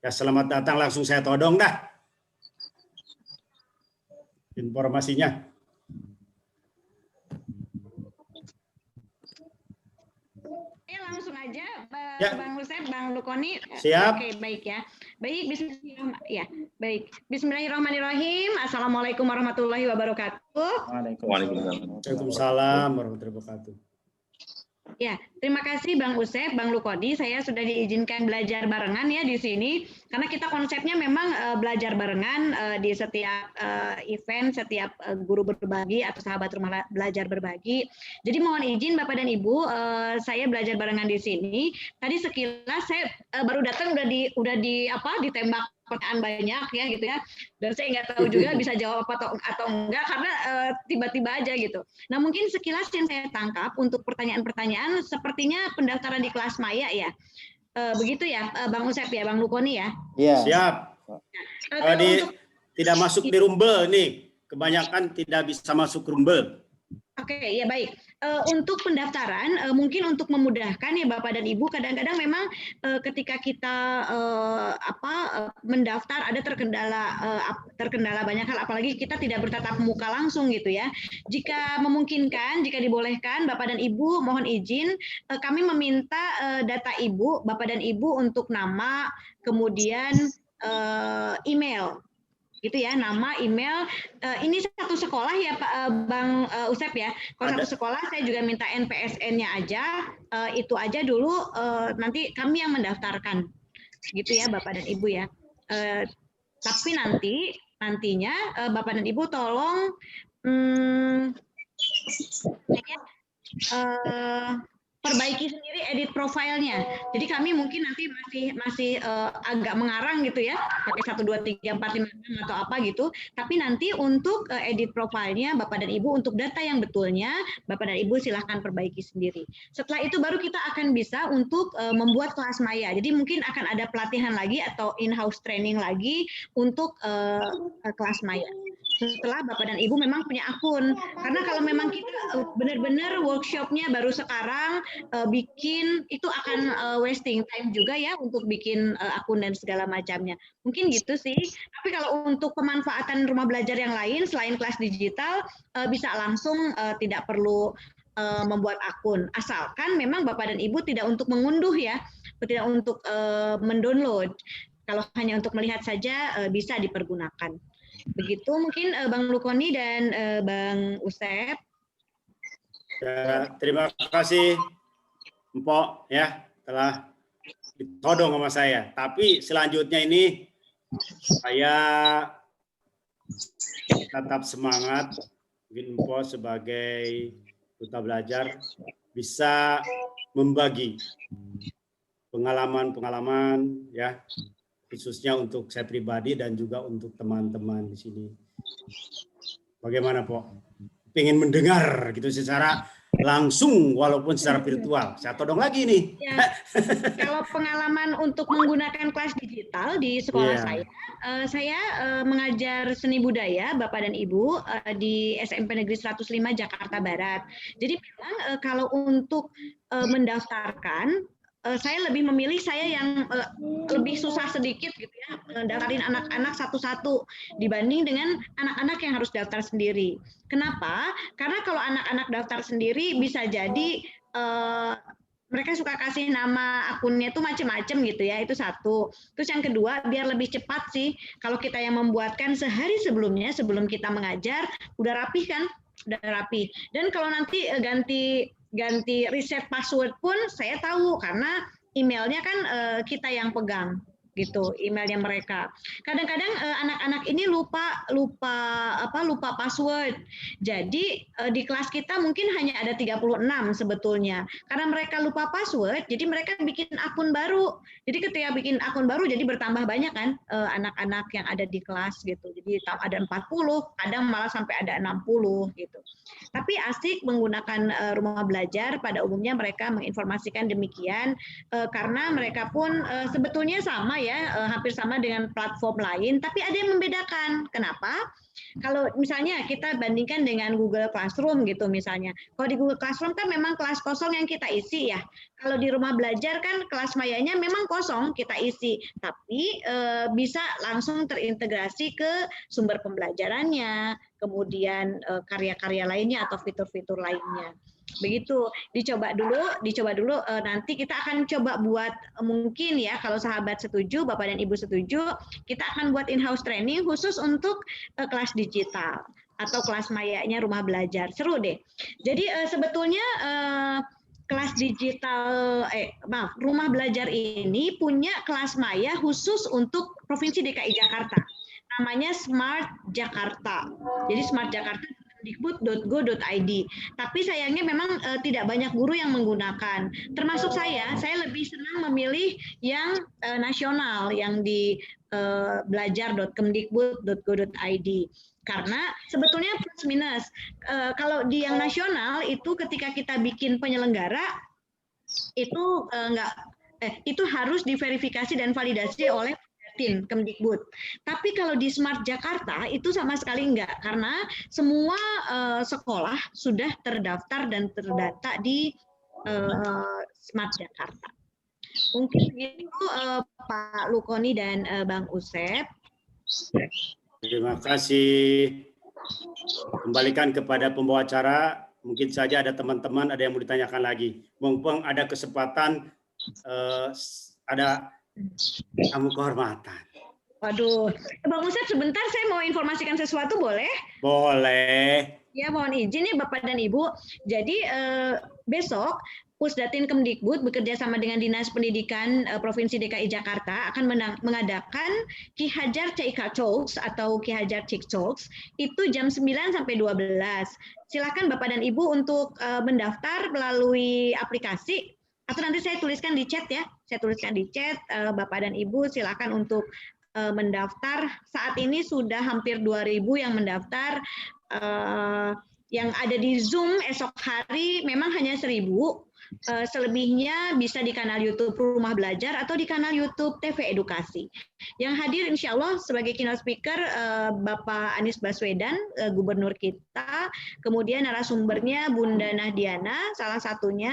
Ya selamat datang, langsung saya todong dah informasinya.
Ya langsung aja,
Ya.
Bang Hussein, Bang Lukoni.
Siap.
Oke, baik ya. Baik, Bismillahirrahmanirrahim. Assalamualaikum warahmatullahi wabarakatuh.
Waalaikumsalam warahmatullahi wabarakatuh.
Ya, terima kasih Bang Usep, Bang Lukodi. Saya sudah diizinkan belajar barengan ya di sini, karena kita konsepnya memang belajar barengan di setiap event, setiap guru berbagi atau sahabat rumah belajar berbagi. Jadi mohon izin Bapak dan Ibu, saya belajar barengan di sini. Tadi sekilas saya baru datang udah ditembak pertanyaan banyak ya gitu ya, dan saya nggak tahu juga bisa jawab atau enggak karena tiba-tiba aja gitu. Nah mungkin sekilas yang saya tangkap untuk pertanyaan-pertanyaan sepertinya pendaftaran di kelas maya ya, begitu ya Bang Usep ya, Bang Lukoni ya.
Iya.
Siap. Tidak masuk di Rumble nih, kebanyakan tidak bisa masuk Rumble.
Oke, ya baik. Untuk pendaftaran, mungkin untuk memudahkan ya Bapak dan Ibu, kadang-kadang memang ketika kita mendaftar ada terkendala banyak hal, apalagi kita tidak bertatap muka langsung gitu ya. Jika memungkinkan, jika dibolehkan, Bapak dan Ibu mohon izin, kami meminta data Ibu, Bapak dan Ibu untuk nama, kemudian email. Gitu ya, nama, email. Ini satu sekolah ya Pak Bang Usep ya. Kalau satu sekolah saya juga minta NPSN-nya aja. Itu aja dulu, nanti kami yang mendaftarkan. Gitu ya Bapak dan Ibu ya. Tapi nantinya Bapak dan Ibu tolong perbaiki sendiri edit profilnya. Jadi kami mungkin nanti masih agak mengarang gitu ya, pakai 1, 2, 3, 4, 5, 6 atau apa gitu. Tapi nanti untuk edit profilnya Bapak dan Ibu untuk data yang betulnya Bapak dan Ibu silahkan perbaiki sendiri. Setelah itu baru kita akan bisa untuk membuat kelas maya. Jadi mungkin akan ada pelatihan lagi atau in-house training lagi untuk kelas maya. Setelah Bapak dan Ibu memang punya akun. Karena kalau memang kita benar-benar workshopnya baru sekarang bikin, itu akan wasting time juga ya untuk bikin akun dan segala macamnya. Mungkin gitu sih. Tapi kalau untuk pemanfaatan rumah belajar yang lain selain kelas digital, bisa langsung, tidak perlu membuat akun. Asalkan memang Bapak dan Ibu tidak untuk mengunduh ya, tidak untuk mendownload. Kalau hanya untuk melihat saja bisa dipergunakan. Begitu mungkin Bang Lukoni dan Bang Usep.
Ya, terima kasih Mpok ya telah ditodong sama saya. Tapi selanjutnya ini saya tetap semangat, mungkin Mpok sebagai duta belajar bisa membagi pengalaman-pengalaman ya, khususnya untuk saya pribadi dan juga untuk teman-teman di sini. Bagaimana, Po? Pengen mendengar gitu secara langsung walaupun secara virtual. Saya todong lagi nih.
Ya, kalau pengalaman untuk menggunakan kelas digital di sekolah saya mengajar seni budaya Bapak dan Ibu di SMP Negeri 105 Jakarta Barat. Jadi memang kalau untuk mendaftarkan saya lebih memilih saya yang lebih susah sedikit gitu ya, daftarin anak-anak satu-satu dibanding dengan anak-anak yang harus daftar sendiri. Kenapa? Karena kalau anak-anak daftar sendiri bisa jadi mereka suka kasih nama akunnya itu macam-macam gitu ya, itu satu. Terus yang kedua, biar lebih cepat sih, kalau kita yang membuatkan sehari sebelumnya, sebelum kita mengajar, udah rapi kan? Udah rapi. Dan kalau nanti ganti reset password pun saya tahu karena emailnya kan kita yang pegang gitu, emailnya mereka. Kadang-kadang anak-anak ini lupa password. Jadi di kelas kita mungkin hanya ada 36 sebetulnya. Karena mereka lupa password, jadi mereka bikin akun baru. Jadi ketika bikin akun baru jadi bertambah banyak kan anak-anak yang ada di kelas gitu. Jadi ada 40, kadang malah sampai ada 60 gitu. Tapi asik menggunakan rumah belajar, pada umumnya mereka menginformasikan demikian karena mereka pun sebetulnya sama ya, hampir sama dengan platform lain, tapi ada yang membedakan. Kenapa? Kalau misalnya kita bandingkan dengan Google Classroom gitu misalnya. Kalau di Google Classroom kan memang kelas kosong yang kita isi ya. Kalau di rumah belajar kan kelas mayanya memang kosong kita isi, tapi bisa langsung terintegrasi ke sumber pembelajarannya, kemudian karya-karya lainnya atau fitur-fitur lainnya. Begitu, dicoba dulu nanti kita akan coba buat mungkin ya, kalau sahabat setuju, Bapak dan Ibu setuju, kita akan buat in-house training khusus untuk kelas digital atau kelas mayanya rumah belajar. Seru deh. Jadi sebetulnya kelas digital rumah belajar ini punya kelas maya khusus untuk Provinsi DKI Jakarta. Namanya Smart Jakarta. Jadi Smart Jakarta dikbud.go.id. Tapi sayangnya memang tidak banyak guru yang menggunakan. Termasuk saya lebih senang memilih yang nasional, yang di belajar.kemdikbud.go.id. Karena sebetulnya plus minus. Kalau di yang nasional itu ketika kita bikin penyelenggara itu itu harus diverifikasi dan validasi oleh tim Kemdikbud. Tapi kalau di Smart Jakarta itu sama sekali enggak, karena semua sekolah sudah terdaftar dan terdata di Smart Jakarta. Mungkin begitu Pak Lukoni dan Bang Usep.
Terima kasih. Kembalikan kepada pembawa acara. Mungkin saja ada teman-teman ada yang mau ditanyakan lagi. Mumpung ada kesempatan ada tamu kehormatan.
Waduh, Bang Usep sebentar saya mau informasikan sesuatu boleh?
Boleh.
Ya mohon izin ya Bapak dan Ibu. Jadi besok Pusdatin Kemdikbud bekerja sama dengan Dinas Pendidikan Provinsi DKI Jakarta akan mengadakan Ki Hajar CIK Talks atau Ki Hajar Cik Talks itu jam 9 sampai 12. Silakan Bapak dan Ibu untuk mendaftar melalui aplikasi atau nanti saya tuliskan di chat ya. Saya tuliskan di chat, Bapak dan Ibu silakan untuk mendaftar. Saat ini sudah hampir 2.000 yang mendaftar. Yang ada di Zoom esok hari memang hanya 1.000. Selebihnya bisa di kanal YouTube Rumah Belajar atau di kanal YouTube TV Edukasi. Yang hadir insya Allah sebagai keynote speaker Bapak Anies Baswedan, Gubernur kita, kemudian narasumbernya Bunda Nahdiana, salah satunya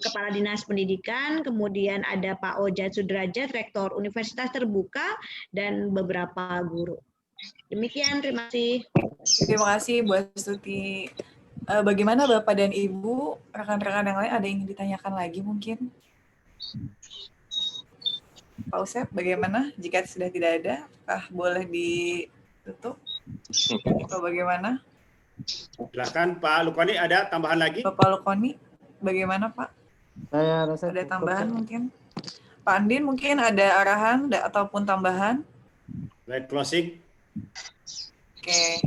Kepala Dinas Pendidikan, kemudian ada Pak Ojat Sudrajat, Rektor Universitas Terbuka, dan beberapa guru. Demikian, terima kasih.
Terima kasih Bu Astuti. Bagaimana Bapak dan Ibu, rekan-rekan yang lain ada yang ingin ditanyakan lagi mungkin? Pak Usep, bagaimana? Jika sudah tidak ada, apakah boleh ditutup? Atau bagaimana?
Silakan Pak Lukoni, ada tambahan lagi?
Bapak Lukoni, bagaimana Pak?
Saya rasa
ada tambahan mungkin? Pak Andin mungkin ada arahan ataupun tambahan?
Baik, closing.
Oke.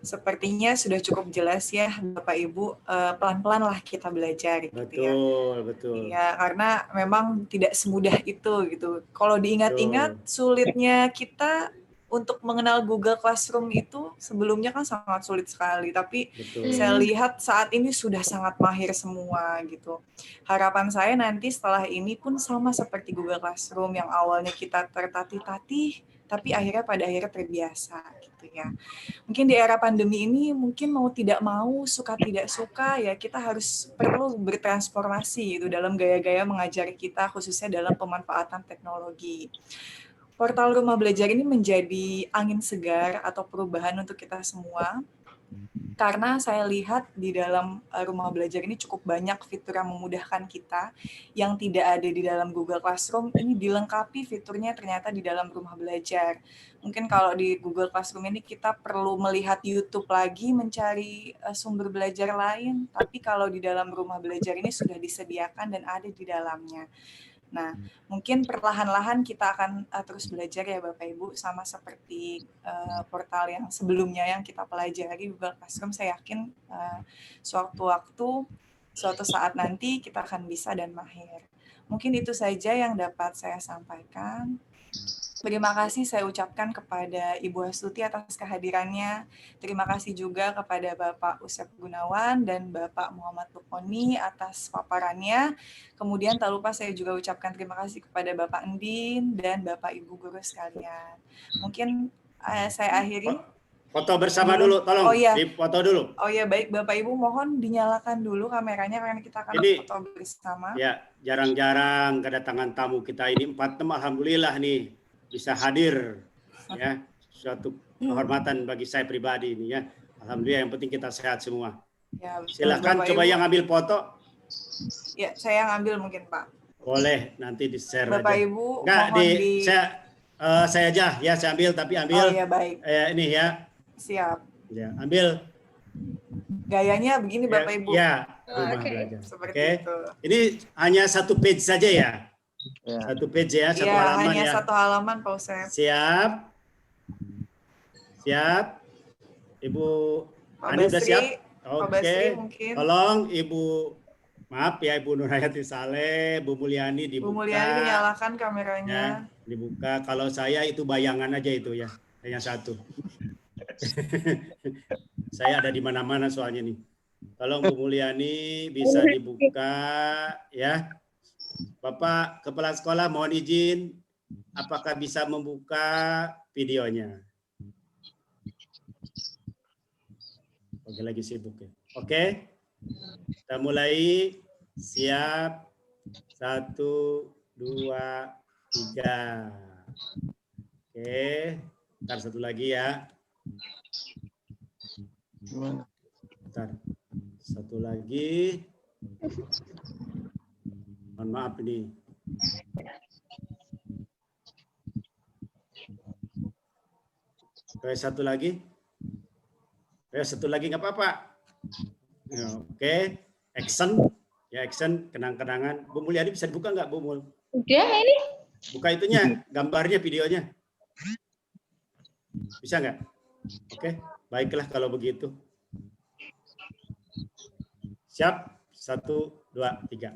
Sepertinya sudah cukup jelas ya Bapak Ibu, pelan-pelan lah kita belajar gitu ya.
Betul.
Ya, karena memang tidak semudah itu gitu. Kalau diingat-ingat sulitnya kita untuk mengenal Google Classroom itu sebelumnya kan sangat sulit sekali, tapi
Betul.
saya lihat saat ini sudah sangat mahir semua gitu. Harapan saya nanti setelah ini pun sama seperti Google Classroom yang awalnya kita tertatih-tatih, tapi pada akhirnya terbiasa gitu ya. Mungkin di era pandemi ini mungkin mau tidak mau, suka tidak suka ya kita harus perlu bertransformasi gitu dalam gaya-gaya mengajar kita khususnya dalam pemanfaatan teknologi. Portal Rumah Belajar ini menjadi angin segar atau perubahan untuk kita semua, karena saya lihat di dalam Rumah Belajar ini cukup banyak fitur yang memudahkan kita, yang tidak ada di dalam Google Classroom, ini dilengkapi fiturnya ternyata di dalam Rumah Belajar. Mungkin kalau di Google Classroom ini kita perlu melihat YouTube lagi, mencari sumber belajar lain, tapi kalau di dalam Rumah Belajar ini sudah disediakan dan ada di dalamnya. Nah, mungkin perlahan-lahan kita akan terus belajar ya Bapak Ibu, sama seperti portal yang sebelumnya yang kita pelajari Google Classroom. Saya yakin suatu saat nanti kita akan bisa dan mahir. Mungkin itu saja yang dapat saya sampaikan. Terima kasih saya ucapkan kepada Ibu Astuti atas kehadirannya. Terima kasih juga kepada Bapak Usep Gunawan dan Bapak Muhammad Lukoni atas paparannya. Kemudian tak lupa saya juga ucapkan terima kasih kepada Bapak Endin dan Bapak Ibu guru sekalian. Mungkin saya akhiri.
Foto bersama dulu, tolong.
Oh iya.
Foto dulu.
Oh iya, baik Bapak Ibu, mohon dinyalakan dulu kameranya karena kita akan foto bersama.
Ya, jarang-jarang kedatangan tamu kita ini 4 teman, alhamdulillah nih bisa hadir, ya, suatu kehormatan bagi saya pribadi ini ya. Alhamdulillah, yang penting kita sehat semua. Ya, silakan Bapak coba Ibu yang ambil foto.
Ya, saya yang ambil mungkin Pak.
Boleh, nanti di-share
Bapak
aja.
Ibu,
enggak
mohon
saya aja ya, saya ambil tapi ambil.
Oh ya baik.
Ini ya.
Siap.
Ya, ambil.
Gayanya begini Bapak Ibu.
Ya, Rumah Belajar.
Seperti itu.
Ini hanya 1 page saja ya. Ya. 1 page ya, 1 halaman
hanya
ya.
1 halaman Pak Usep.
Siap. Siap. Ibu Ani sudah siap? Oke. Tolong Ibu, maaf ya Ibu Nurhayati Saleh, Bu Mulyani dibuka.
Bu Mulyani dinyalakan kameranya.
Ya, dibuka. Kalau saya itu bayangan aja itu ya, hanya 1. Saya ada di mana-mana soalnya nih. Tolong Bu Mulyani bisa dibuka ya. Bapak Kepala Sekolah mohon izin, apakah bisa membuka videonya? Oke, lagi sibuk ya. Oke, kita mulai. Siap. 1, 2, 3. Oke, ntar 1 lagi ya. Bentar. 1 lagi. Mohon maaf ini. Oke, 1 lagi. Oke, 1 lagi nggak apa-apa. Oke, action. Ya, action, kenang-kenangan. Bu Mulyani bisa dibuka nggak, Bu Mul?
Udah ini.
Buka itunya, gambarnya, videonya. Bisa nggak? Oke, baiklah kalau begitu. Siap? 1, 2, 3.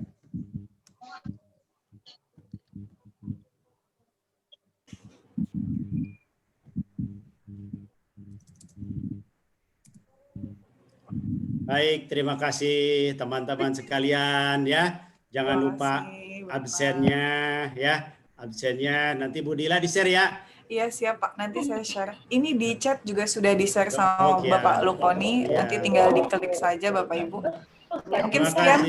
Baik, terima kasih teman-teman sekalian ya. Jangan lupa absennya ya. Absennya nanti Bu Dila di-share ya.
Iya siap Pak, nanti saya share. Ini di chat juga sudah di-share sama Bapak Lukoni. Nanti tinggal diklik saja Bapak Ibu. Mungkin sekian.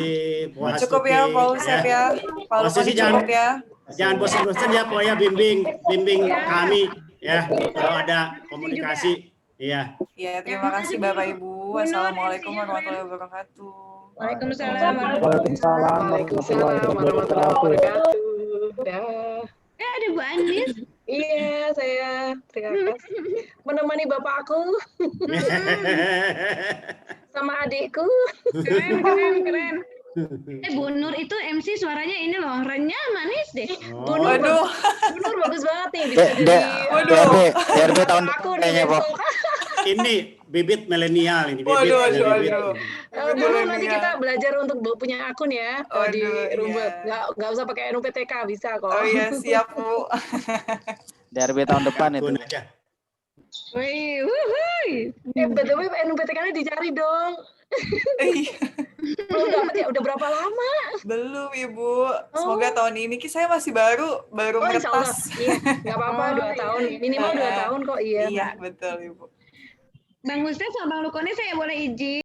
Cukup ya Pak Usep ya. Pak Lukoni cukup ya.
Jangan bosan-bosan ya, pokoknya bimbing kami ya kalau ada komunikasi. Iya.
Iya, terima kasih Bapak Ibu. Assalamualaikum warahmatullahi wabarakatuh.
Waalaikumsalam
warahmatullahi wabarakatuh.
Ada Bu Andis.
Iya, saya terima kasih menemani bapakku sama adikku.
Keren. Bu Nur itu MC suaranya ini loh, renyah manis deh.
Bu Nur bagus banget nih. Bisa jadi
DRB tahun depan kayaknya, Pak.
Ini bibit milenial ini.
Waduh. Dulu nanti kita belajar untuk punya akun ya di Rumbet. Nggak usah pakai NUPTK, bisa kok.
Oh iya, siap Bu.
DRB tahun depan itu.
Wih, wuhui.
BTW NUPTK-nya dicari dong. Belum dapat ya, udah berapa lama?
Belum Ibu. Semoga tahun ini saya masih baru
Insya Allah.
meretas.
Iya, nggak apa-apa 2 tahun, minimal 2 tahun kok. Iya.
Iya betul Ibu.
Bang Ustaz sama Bang Lukoni saya boleh izin